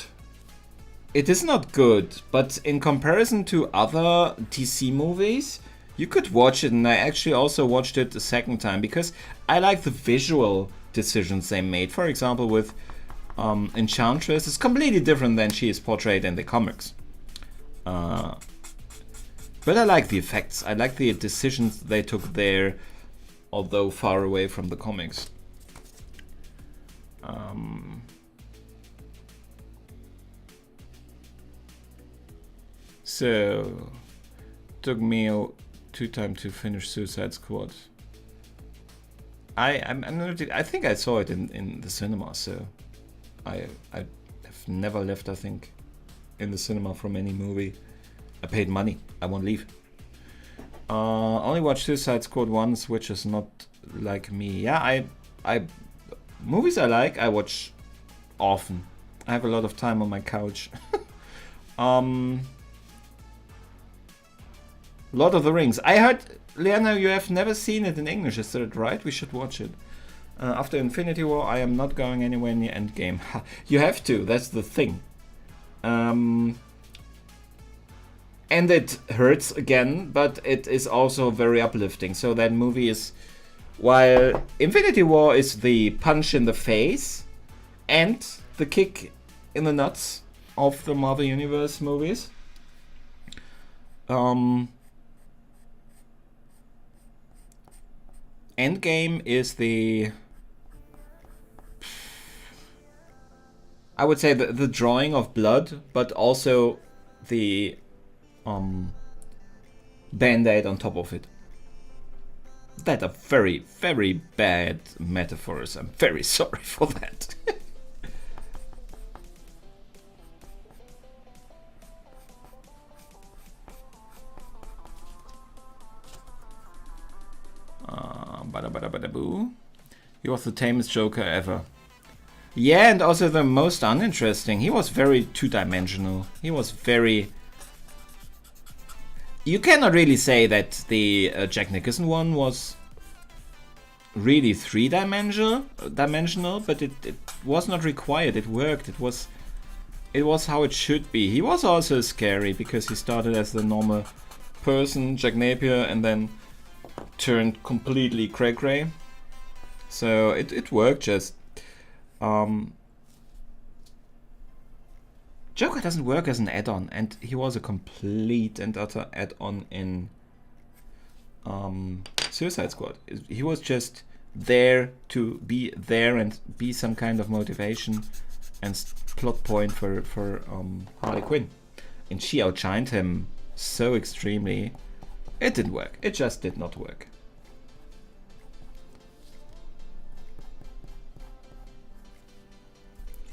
It is not good, but in comparison to other DC movies, you could watch it, and I actually also watched it a second time because I like the visual decisions they made. For example, with Enchantress, it's completely different than she is portrayed in the comics. But I like the effects, I like the decisions they took there, although far away from the comics. So, took me 2 times to finish Suicide Squad. I think I saw it in the cinema, so I have never left, I think, in the cinema from any movie. I paid money, I won't leave. Only watched Suicide Squad once, which is not like me. Yeah, I movies I like, I watch often. I have a lot of time on my couch. Lord of the Rings. I heard, Leanna, you have never seen it in English, is that right? We should watch it. After Infinity War, I am not going anywhere near Endgame. You have to, that's the thing. And it hurts again, but it is also very uplifting. So that movie is, while Infinity War is the punch in the face and the kick in the nuts of the Marvel Universe movies, Endgame is the, I would say, the drawing of blood, but also the band-aid on top of it. That are very, very bad metaphors. I'm very sorry for that. Bada bada bada boo. He was the tamest Joker ever. Yeah, and also the most uninteresting. He was very two-dimensional. He was very... You cannot really say that the Jack Nicholson one was really three-dimensional, but it was not required. It worked. It was how it should be. He was also scary because he started as the normal person, Jack Napier, and then turned completely cray-cray. So it worked. Just Joker doesn't work as an add-on, and he was a complete and utter add-on in Suicide Squad. He was just there to be there and be some kind of motivation and plot point for Harley Quinn, and she outshined him so extremely. It didn't work. It just did not work.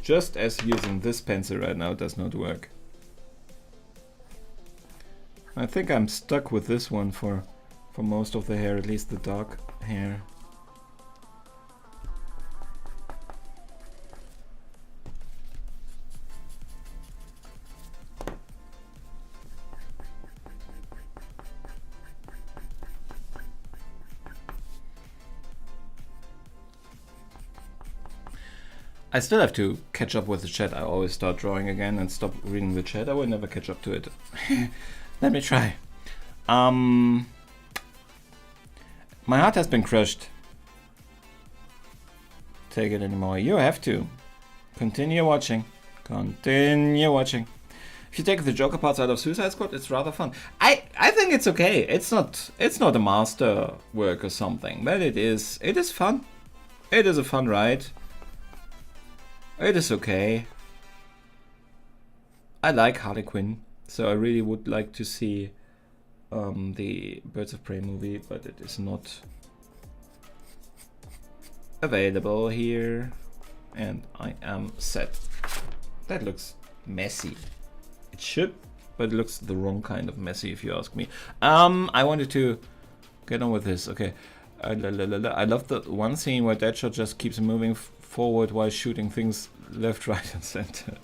Just as using this pencil right now does not work. I think I'm stuck with this one for most of the hair, at least the dark hair. I still have to catch up with the chat. I always start drawing again and stop reading the chat. I will never catch up to it. Let me try. My heart has been crushed. Take it anymore. You have to. Continue watching. Continue watching. If you take the Joker parts out of Suicide Squad, it's rather fun. I think it's okay. It's not a master work or something, but it is fun. It is a fun ride. It is okay. I like Harley Quinn, so I really would like to see the Birds of Prey movie, but it is not available here, and I am set. That looks messy. It should, but it looks the wrong kind of messy, if you ask me. I wanted to get on with this. Okay. I love the one scene where Deadshot just keeps moving forward while shooting things left, right, and center.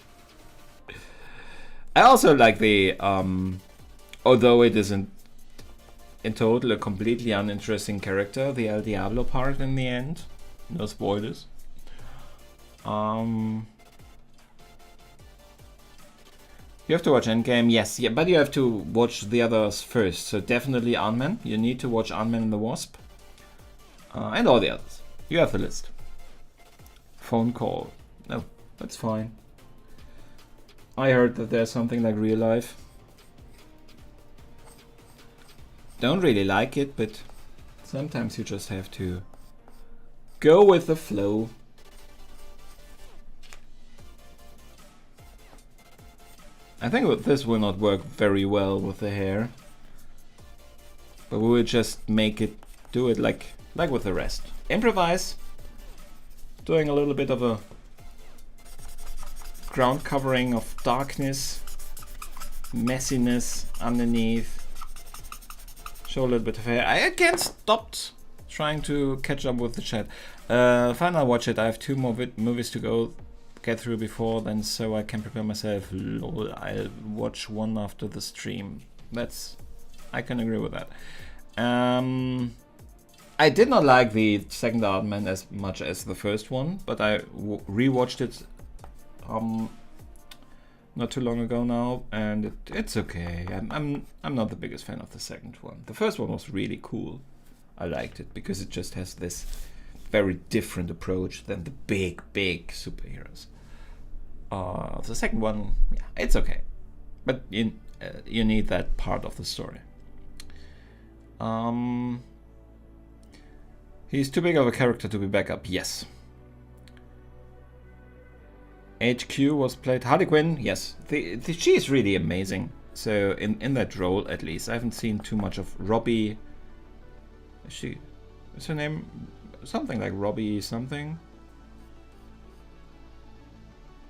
I also like the, although it isn't in total a completely uninteresting character, the El Diablo part in the end. No spoilers. You have to watch Endgame, yes, yeah, but you have to watch the others first. So definitely Ant-Man. You need to watch Ant-Man and the Wasp. And all the others. You have the list. Phone call. No, that's fine. I heard that there's something like Real Life. Don't really like it, but sometimes you just have to go with the flow. I think this will not work very well with the hair, but we will just make it, do it like with the rest. Improvise, doing a little bit of a ground covering of darkness, messiness underneath, show a little bit of hair. I again stopped trying to catch up with the chat. Fine, I'll watch it. I have 2 more movies to go get through before then, so I can prepare myself. Lol, I'll watch one after the stream. I can agree with that. I did not like the second Ant-Man as much as the first one, but I rewatched it not too long ago now, and it's okay. I'm not the biggest fan of the second one. The first one was really cool. I liked it because it just has this very different approach than the big superheroes. The second one, yeah, it's okay, but you need that part of the story. He's too big of a character to be back up. Yes. HQ was played Harley Quinn. Yes, she is really amazing. So in that role, at least, I haven't seen too much of Robbie. Is her name something like Robbie something?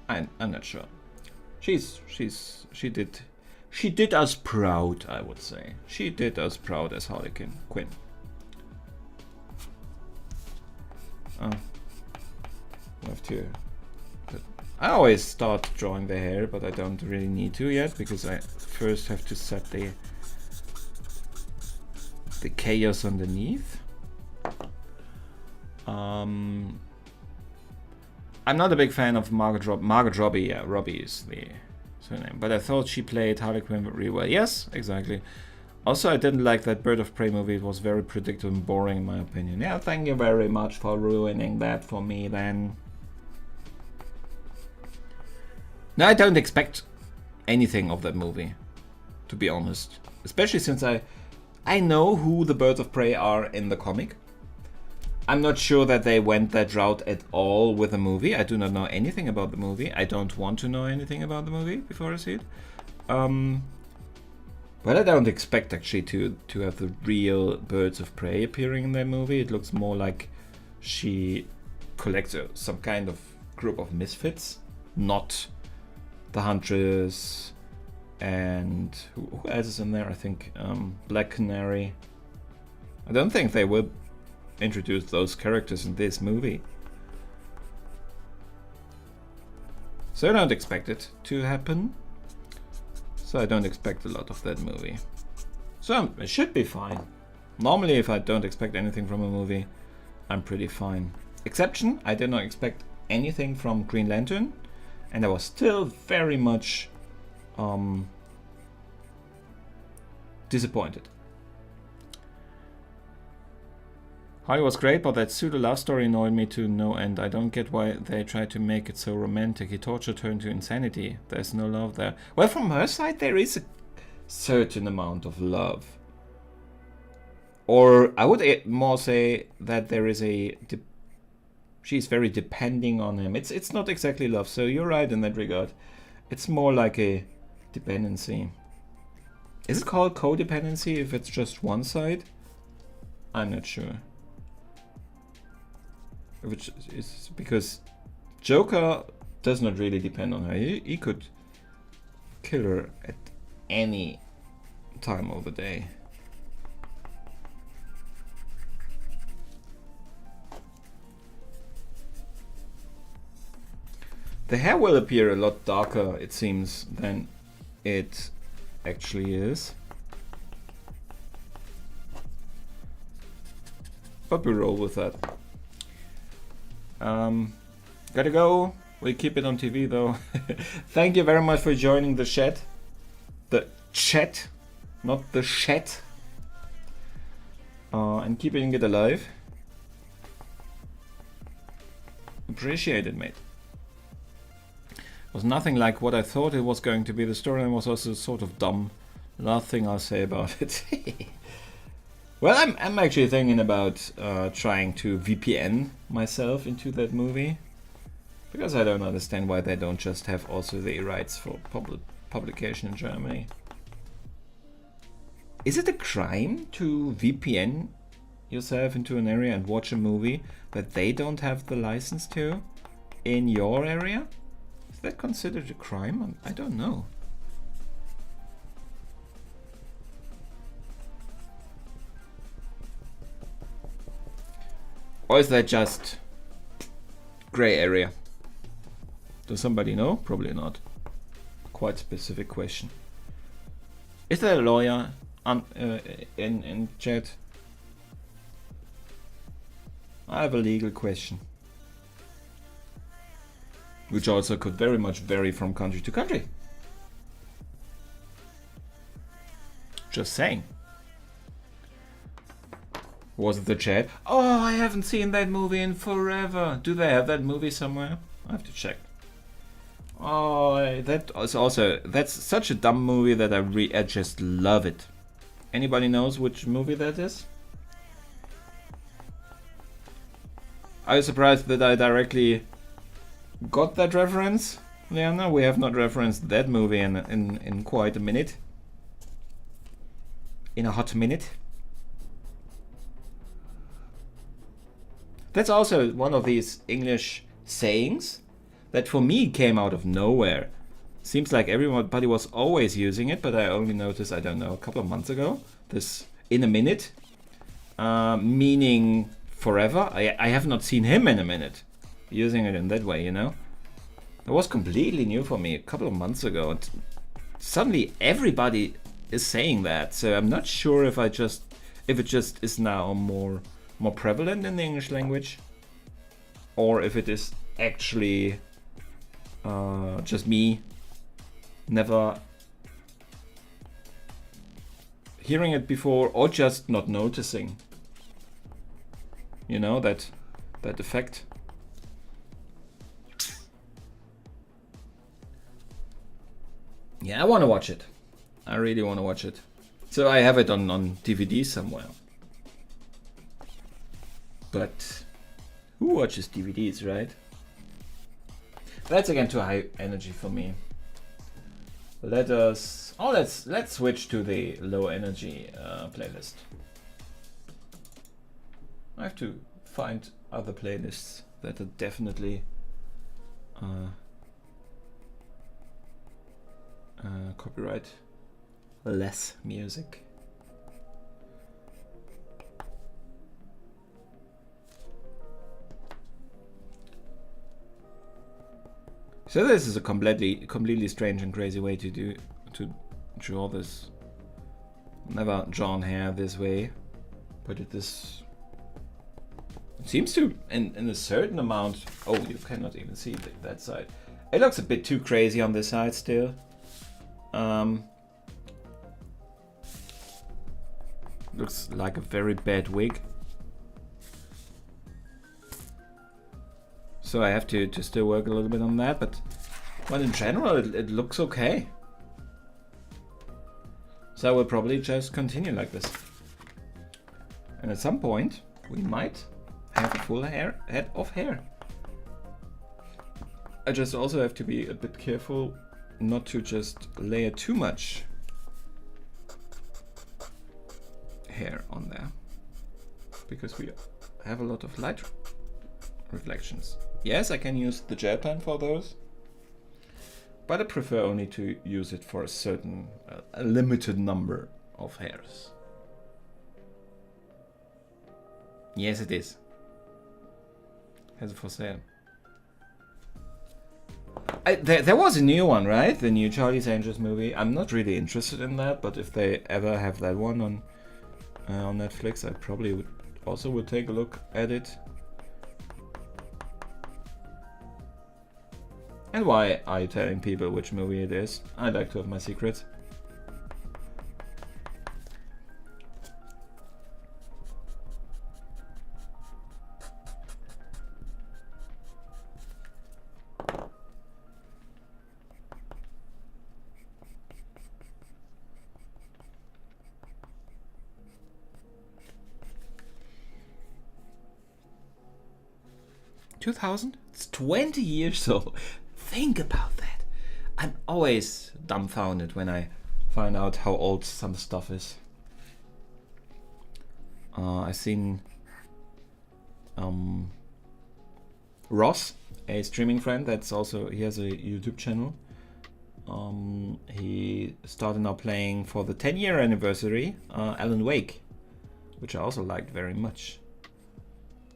I'm not sure. She did us proud, I would say. She did us proud as Harley Quinn. Oh, we have to I always start drawing the hair, but I don't really need to yet, because I first have to set the chaos underneath. I'm not a big fan of Margot Robbie. Yeah, Robbie is the surname, but I thought she played Harley Quinn really well. Yes, exactly. Also, I didn't like that Bird of Prey movie. It was very predictable and boring, in my opinion. Yeah, thank you very much for ruining that for me, then. No, I don't expect anything of that movie, to be honest. Especially since I know who the Birds of Prey are in the comic. I'm not sure that they went that route at all with the movie. I do not know anything about the movie. I don't want to know anything about the movie before I see it. But I don't expect actually to have the real Birds of Prey appearing in that movie. It looks more like she collects some kind of group of misfits, not the Huntress, and who else is in there? I think Black Canary. I don't think they will introduce those characters in this movie, so I don't expect it to happen. So I don't expect a lot of that movie. So it should be fine. Normally, if I don't expect anything from a movie, I'm pretty fine. Exception, I did not expect anything from Green Lantern, and I was still very much disappointed. Harley was great, but that pseudo love story annoyed me to no end. I don't get why they tried to make it so romantic. He tortured her into insanity. There's no love there. Well, from her side, there is a certain amount of love. Or I would more say that there is she's very depending on him. It's not exactly love, so you're right in that regard. It's more like a dependency. Is it called codependency if it's just one side? I'm not sure. Which is because Joker does not really depend on her. He could kill her at any time of the day. The hair will appear a lot darker, it seems, than it actually is. But we roll with that. Gotta go. We'll keep it on TV though. Thank you very much for joining the chat. The chat, not the chat. And keeping it alive. Appreciate it, mate. Was nothing like what I thought it was going to be. The storyline was also sort of dumb. Nothing I'll say about it. Well, I'm actually thinking about trying to VPN myself into that movie, because I don't understand why they don't just have also the rights for publication in Germany. Is it a crime to VPN yourself into an area and watch a movie that they don't have the license to in your area? Is that considered a crime? I don't know. Or is that just gray area? Does somebody know? Probably not. Quite specific question. Is there a lawyer in chat? I have a legal question, which also could very much vary from country to country. Just saying. Was it the chat? Oh, I haven't seen that movie in forever. Do they have that movie somewhere? I have to check. Oh, that is also, that's such a dumb movie that I just love it. Anybody knows which movie that is? I was surprised that I directly got that reference. Liana, we have not referenced that movie in quite a minute. In a hot minute. That's also one of these English sayings that for me came out of nowhere. Seems like everybody was always using it, but I only noticed, I don't know, a couple of months ago. This in a minute, meaning forever. I have not seen him in a minute using it in that way, you know. It was completely new for me a couple of months ago, and suddenly everybody is saying that. So I'm not sure if it just is now more prevalent in the English language, or if it is actually just me never hearing it before, or just not noticing. You know, that effect. Yeah, I want to watch it. I really want to watch it. So I have it on DVD somewhere. But who watches DVDs, right? That's again too high energy for me. Let's switch to the low energy playlist. I have to find other playlists that are definitely copyright less music. So this is a completely strange and crazy way to draw this. Never drawn hair this way, but it seems to in a certain amount. Oh, you cannot even see that side. It looks a bit too crazy on this side still. Looks like a very bad wig. So I have to still work a little bit on that, but in general it looks okay. So I will probably just continue like this. And at some point we might have a full head of hair. I just also have to be a bit careful not to just layer too much hair on there, because we have a lot of light reflections. Yes, I can use the gel pen for those, but I prefer only to use it for a certain a limited number of hairs. Yes, it is. Has it for sale. There was a new one, right? The new Charlie's Angels movie. I'm not really interested in that, but if they ever have that one on Netflix, I probably would take a look at it. And why are you telling people which movie it is? I like to have my secrets. It's 20 years old. Think about that. I'm always dumbfounded when I find out how old some stuff is. I've seen Ross, a streaming friend. He has a YouTube channel. He started now playing for the 10-year anniversary Alan Wake, which I also liked very much.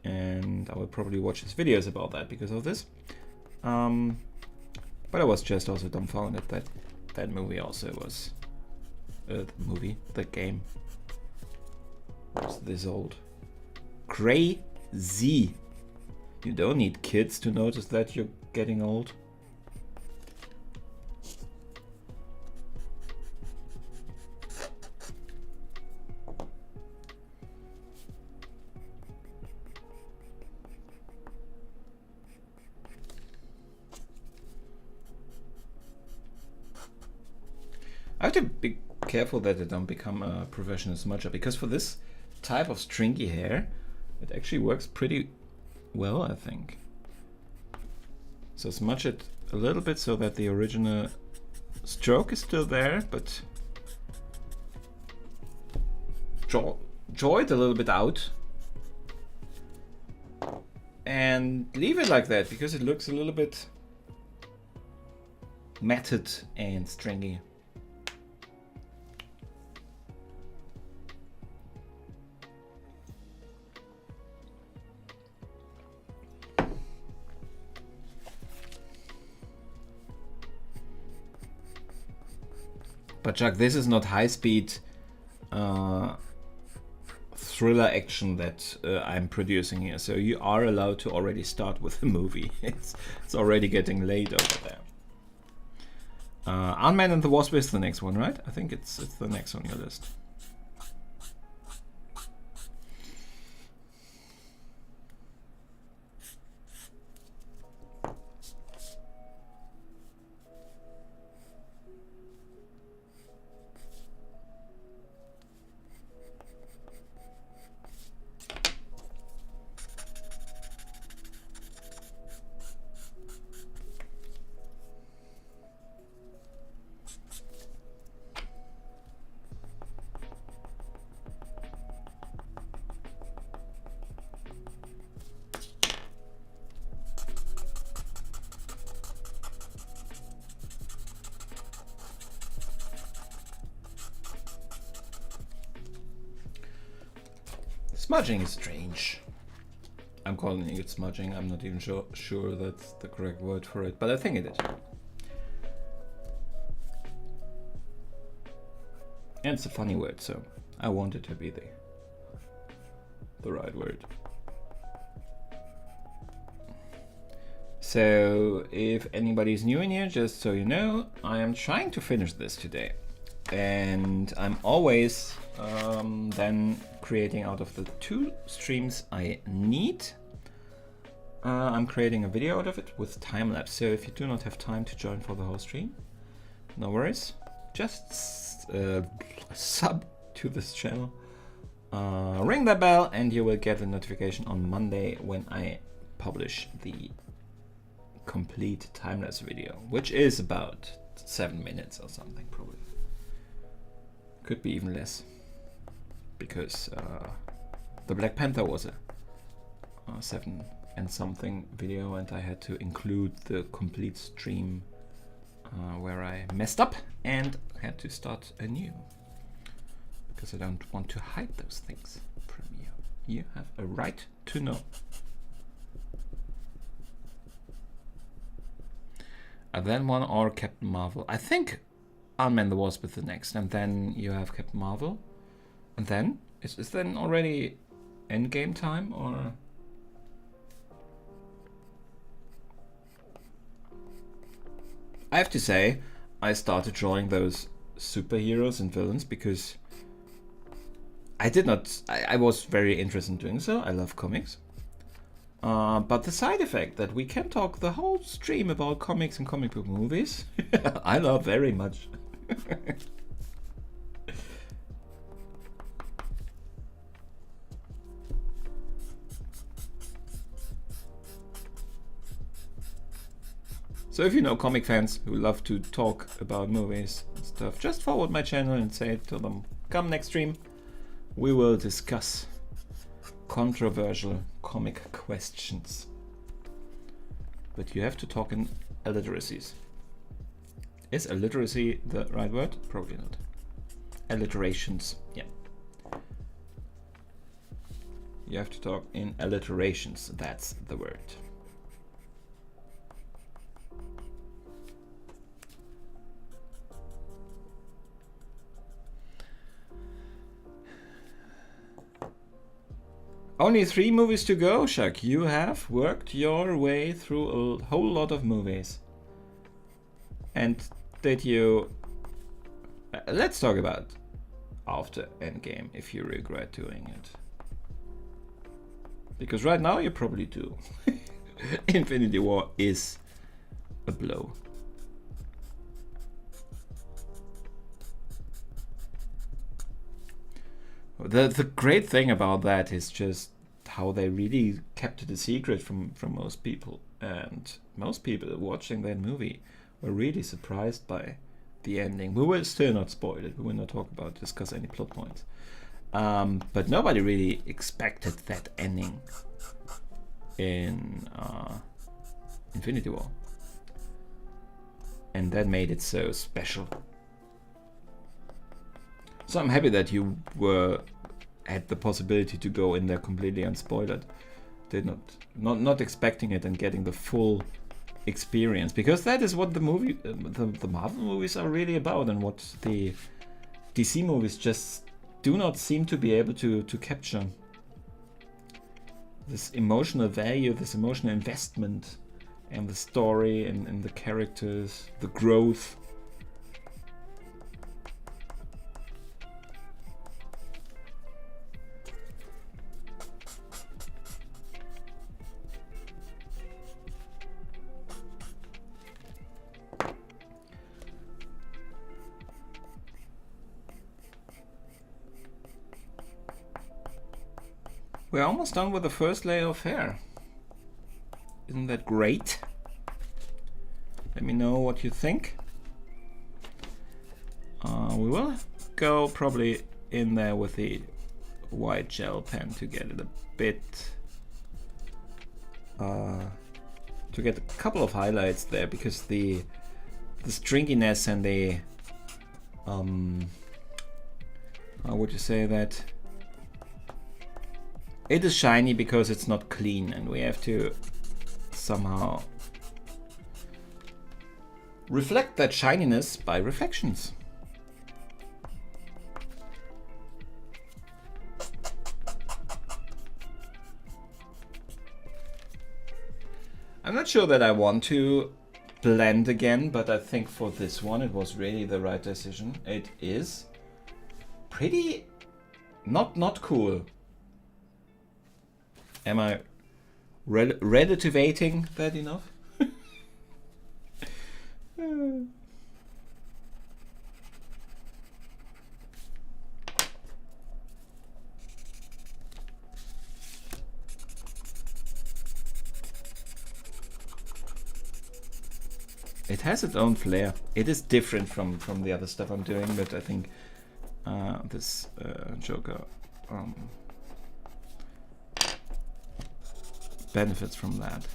And I will probably watch his videos about that because of this. But I was just also dumbfounded that that movie also was the game was this old. Crazy. You don't need kids to notice that you're getting old. I have to be careful that I don't become a professional smudger, because for this type of stringy hair, it actually works pretty well, I think. So smudge it a little bit so that the original stroke is still there, but draw it a little bit out and leave it like that, because it looks a little bit matted and stringy. But Chuck, this is not high-speed thriller action that I'm producing here, so you are allowed to already start with the movie. It's already getting late over there. Ant-Man and the Wasp is the next one, right? I think it's the next on your list. Smudging is strange. I'm calling it smudging. I'm not even sure that's the correct word for it, but I think it is. And it's a funny word, so I want it to be the right word. So if anybody's new in here, just so you know, I am trying to finish this today. And I'm always then creating out of the 2 streams I need. I'm creating a video out of it with time lapse. So if you do not have time to join for the whole stream, no worries. Just sub to this channel, ring the bell, and you will get a notification on Monday when I publish the complete time lapse video, which is about 7 minutes or something probably. Could be even less, because the Black Panther was a 7 and something video, and I had to include the complete stream where I messed up and had to start anew, because I don't want to hide those things from you. You have a right to know. And then one or Captain Marvel. I think Ant-Man the Wasp is the next, and then you have Captain Marvel, and then is then already Endgame time, or? I have to say, I started drawing those superheroes and villains because I was very interested in doing so. I love comics. But the side effect that we can talk the whole stream about comics and comic book movies, I love very much. So if you know comic fans who love to talk about movies and stuff, just forward my channel and say to them, come next stream, we will discuss controversial comic questions. But you have to talk in alliteracies. Is alliteracy the right word? Probably not. Alliterations, yeah. You have to talk in alliterations, that's the word. Only 3 movies to go, Shaq. You have worked your way through a whole lot of movies. And did you... let's talk about after Endgame, if you regret doing it. Because right now you probably do. Infinity War is a blow. The great thing about that is just how they really kept it a secret from most people. And most people watching that movie were really surprised by the ending. We will still not spoil it. We will not discuss any plot points. But nobody really expected that ending in Infinity War. And that made it so special. So I'm happy that you had the possibility to go in there completely unspoiled. Not expecting it and getting the full experience, because that is what the movie, the Marvel movies are really about, and what the DC movies just do not seem to be able to capture. This emotional value, this emotional investment, and the story, and the characters, the growth. We're almost done with the first layer of hair. Isn't that great? Let me know what you think. We will go probably in there with the white gel pen to get it a bit... to get a couple of highlights there, because the stringiness and the... how would you say that? It is shiny because it's not clean, and we have to somehow reflect that shininess by reflections. I'm not sure that I want to blend again, but I think for this one it was really the right decision. It is pretty not cool. Am I relativating that enough? It has its own flair. It is different from the other stuff I'm doing, but I think this Joker benefits from that.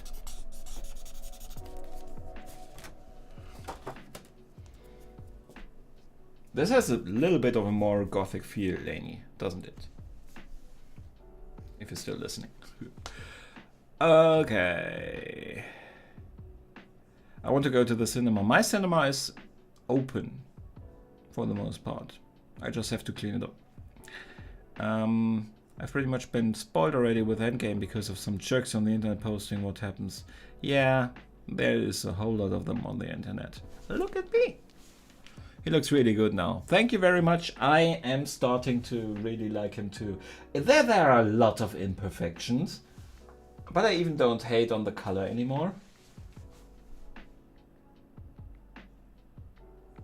This has a little bit of a more gothic feel, Lainey, doesn't it? If you're still listening. Okay. I want to go to the cinema. My cinema is open for the most part. I just have to clean it up. I've pretty much been spoiled already with Endgame because of some jerks on the internet posting what happens. Yeah, there is a whole lot of them on the internet. Look at me. He looks really good now. Thank you very much. I am starting to really like him too. There are a lot of imperfections, but I even don't hate on the color anymore.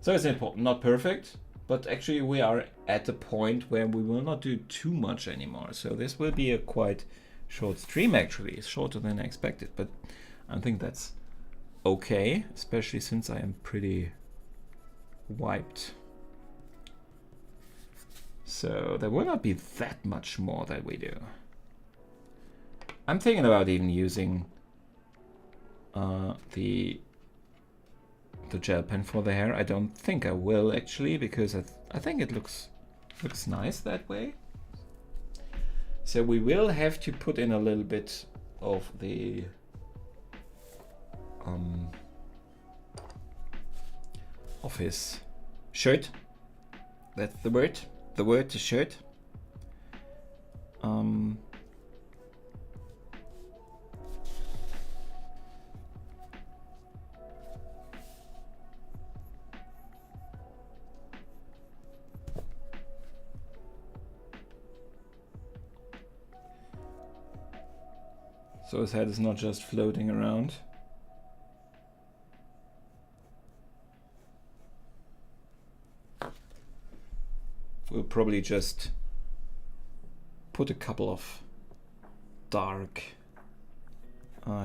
So it's not perfect, but actually we are at a point where we will not do too much anymore. So this will be a quite short stream actually. It's shorter than I expected, but I think that's okay, especially since I am pretty wiped. So there will not be that much more that we do. I'm thinking about even using the gel pen for the hair. I don't think I will actually, because I think it looks nice that way. So we will have to put in a little bit of the of his shirt. That's the word. The word is shirt. So his head is not just floating around. We'll probably just put a couple of dark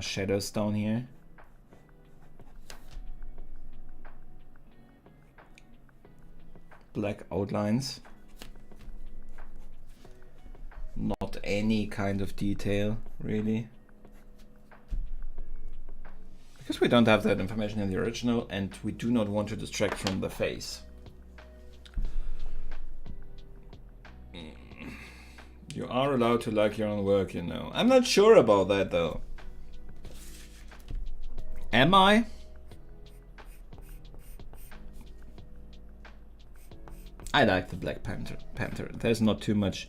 shadows down here. Black outlines. Not any kind of detail, really. Because we don't have that information in the original, and we do not want to distract from the face. You are allowed to like your own work, you know. I'm not sure about that though. Am I? I like the Black Panther. There's not too much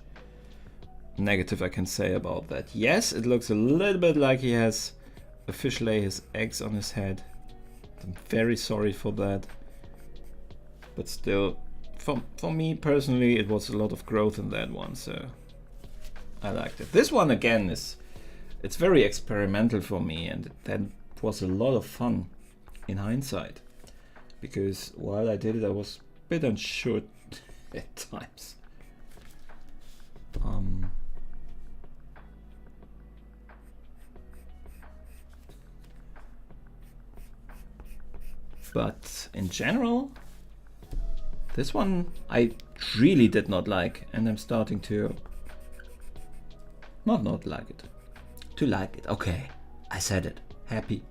negative I can say about that. Yes, it looks a little bit like he has a fish lay his eggs on his head. I'm very sorry for that. But still, for me personally, it was a lot of growth in that one, so I liked it. This one again it's very experimental for me, and that was a lot of fun in hindsight. Because while I did it, I was a bit unsure at times. But in general, this one I really did not like, and I'm starting to not like it. To like it. Okay, I said it. Happy.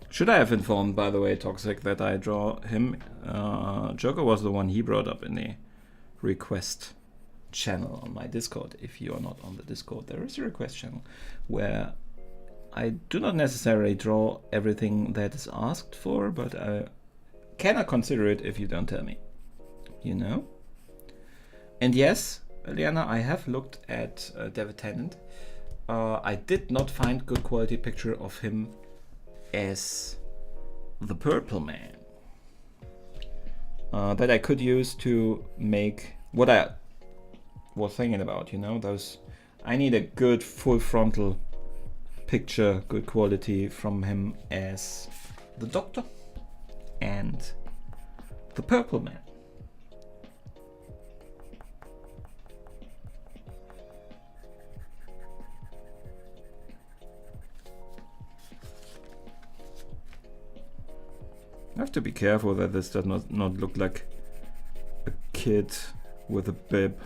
Should I have informed, by the way, Toxic, that I draw him? Joker was the one he brought up in the request channel on my Discord. If you are not on the Discord, there is a request channel where I do not necessarily draw everything that is asked for, but I cannot consider it if you don't tell me. You know? And yes, Liana, I have looked at David Tennant. I did not find good quality picture of him as the Purple Man that I could use to make what I was thinking about, you know, those. I need a good full frontal picture, good quality from him as the Doctor and the Purple Man. I have to be careful that this does not look like a kid with a bib.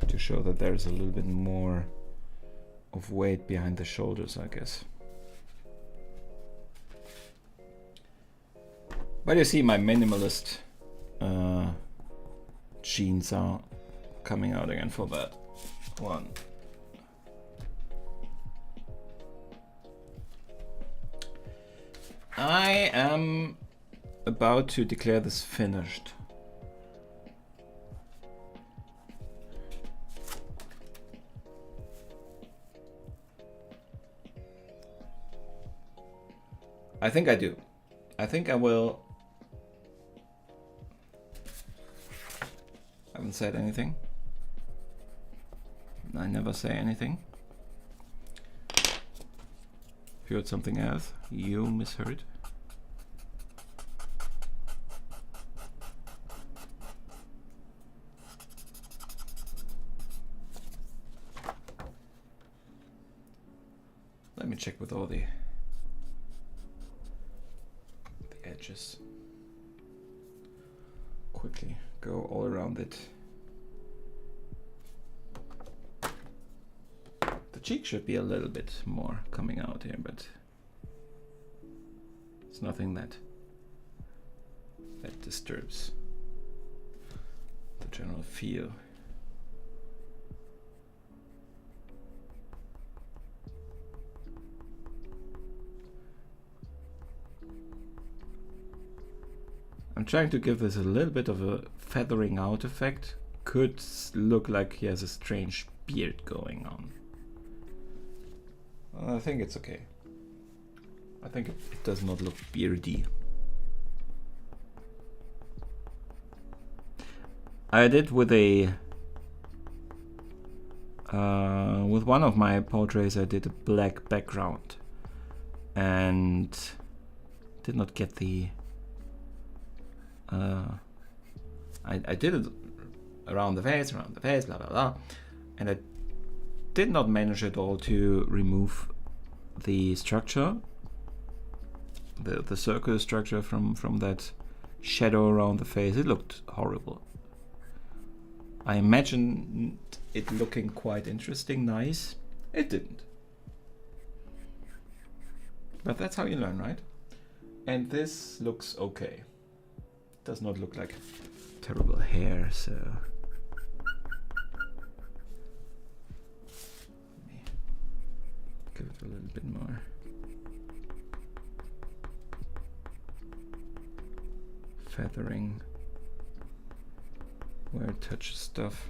To show that there's a little bit more of weight behind the shoulders, I guess. But you see, my minimalist genes are coming out again for that one. I am about to declare this finished. I think I do. I think I will. I haven't said anything. I never say anything. If you heard something else, you misheard. Let me check with all the edges. Quickly go all around it. The cheek should be a little bit more coming out here, but it's nothing that disturbs the general feel. I'm trying to give this a little bit of a feathering out effect. Could look like he has a strange beard going on. I think it's okay. I think it does not look beardy. I did with one of my portraits, I did a black background and did not get the I did it around the face, blah blah blah, and I did not manage at all to remove the structure, the circular structure from that shadow around the face. It looked horrible. I imagined it looking quite interesting, nice. It didn't. But that's how you learn, right? And this looks okay. Does not look like terrible hair, so let me give it a little bit more. Feathering where it touches stuff.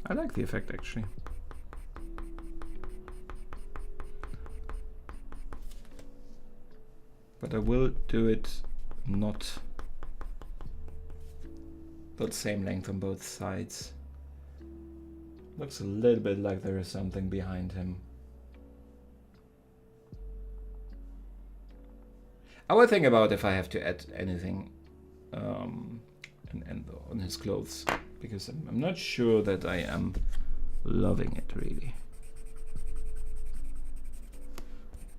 I like the effect actually. But I will do it not the same length on both sides. Looks a little bit like there is something behind him. I will think about if I have to add anything and on his clothes, because I'm not sure that I am loving it really.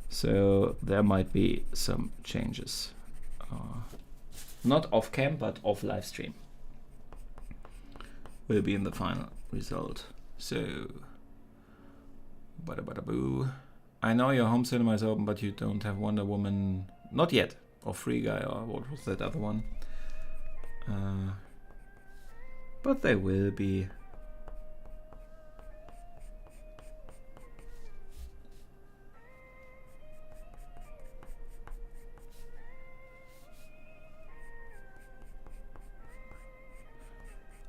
So there might be some changes, not off cam but off live stream. Will be in the final result. So, bada bada boo. I know your home cinema is open, but you don't have Wonder Woman, not yet, or Free Guy, or what was that other one? But they will be.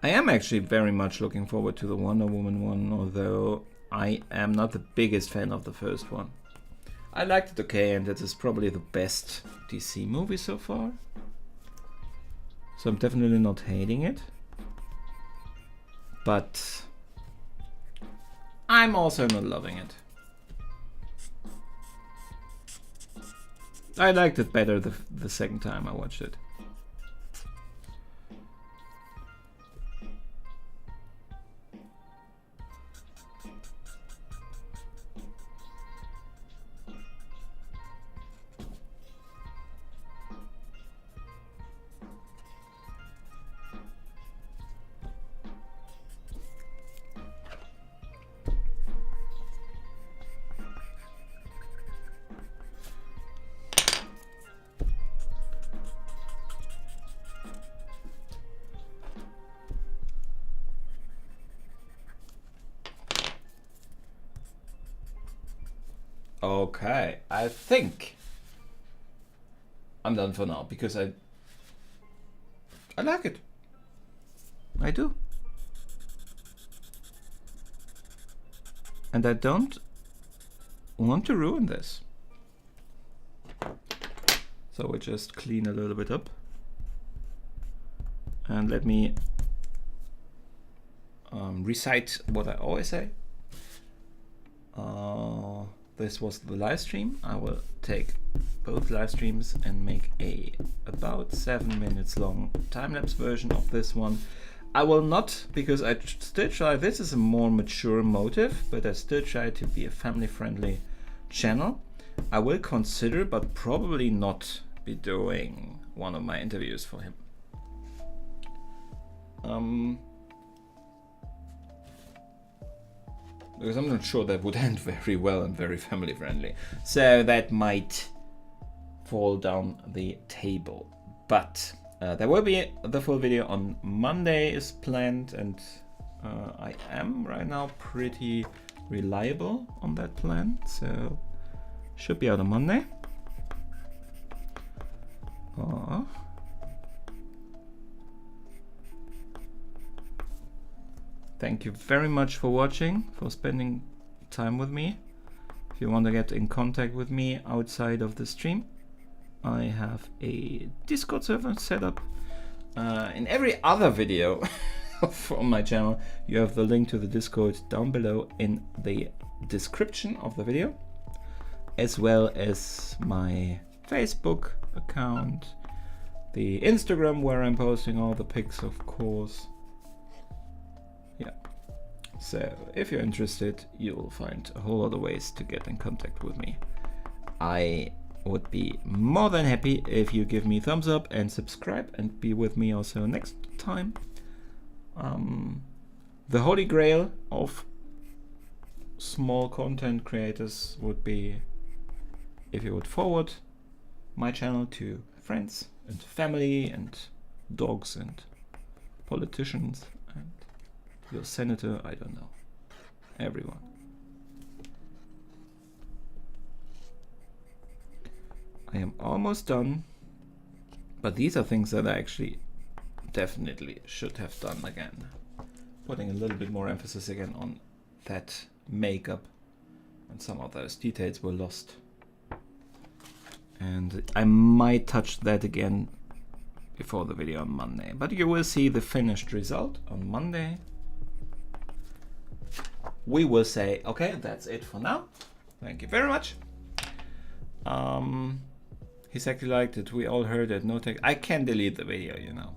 I am actually very much looking forward to the Wonder Woman one, although I am not the biggest fan of the first one. I liked it okay, and it is probably the best DC movie so far. So I'm definitely not hating it. But I'm also not loving it. I liked it better the second time I watched it. Okay, I think I'm done for now, because I like it. I do. And I don't want to ruin this. So we just clean a little bit up. And let me recite what I always say. This was the live stream. I will take both live streams and make a about 7 minutes long time-lapse version of this one. I will not, because I still try, this is a more mature motive, but I still try to be a family-friendly channel. I will consider, but probably not be doing one of my interviews for him. Because I'm not sure that would end very well and very family friendly. So that might fall down the table. But there will be the full video on Monday is planned, and I am right now pretty reliable on that plan. So should be out on Monday. Thank you very much for watching, for spending time with me. If you want to get in contact with me outside of the stream, I have a Discord server set up. In every other video from my channel, you have the link to the Discord down below in the description of the video, as well as my Facebook account, the Instagram where I'm posting all the pics, of course. Yeah. So if you're interested, you will find a whole lot of ways to get in contact with me. I would be more than happy if you give me a thumbs up and subscribe and be with me also next time. The holy grail of small content creators would be if you would forward my channel to friends and family and dogs and politicians and your senator, I don't know, everyone. I am almost done, but these are things that I actually definitely should have done again. Putting a little bit more emphasis again on that makeup, and some of those details were lost. And I might touch that again before the video on Monday, but you will see the finished result on Monday. We will say, okay, that's it for now. Thank you very much. He exactly liked it. We all heard it. No tech. I can delete the video, you know.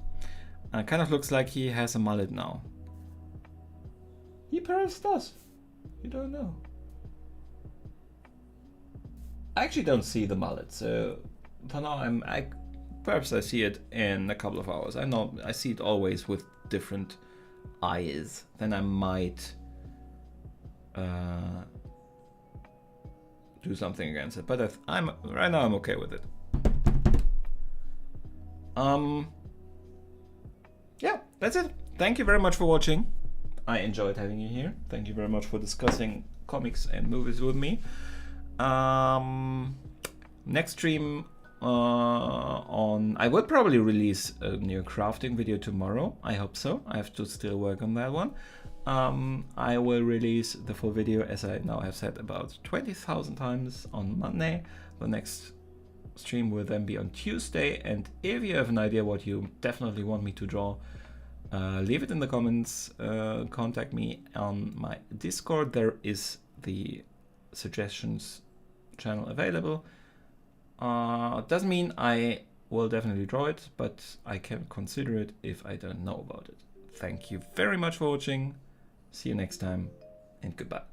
Kind of looks like he has a mullet now. He perhaps does. You don't know. I actually don't see the mullet, so for now perhaps I see it in a couple of hours. I see it always with different eyes. Then I might do something against it. But right now I'm okay with it. Yeah, that's it. Thank you very much for watching. I enjoyed having you here. Thank you very much for discussing comics and movies with me. Next stream I will probably release a new crafting video tomorrow. I hope so. I have to still work on that one. I will release the full video, as I now have said about 20,000 times, on Monday. The next stream will then be on Tuesday, and if you have an idea what you definitely want me to draw, leave it in the comments. Contact me on my Discord. There is the suggestions channel available. Doesn't mean I will definitely draw it, but I can consider it if I don't know about it. Thank you very much for watching. See you next time, and goodbye.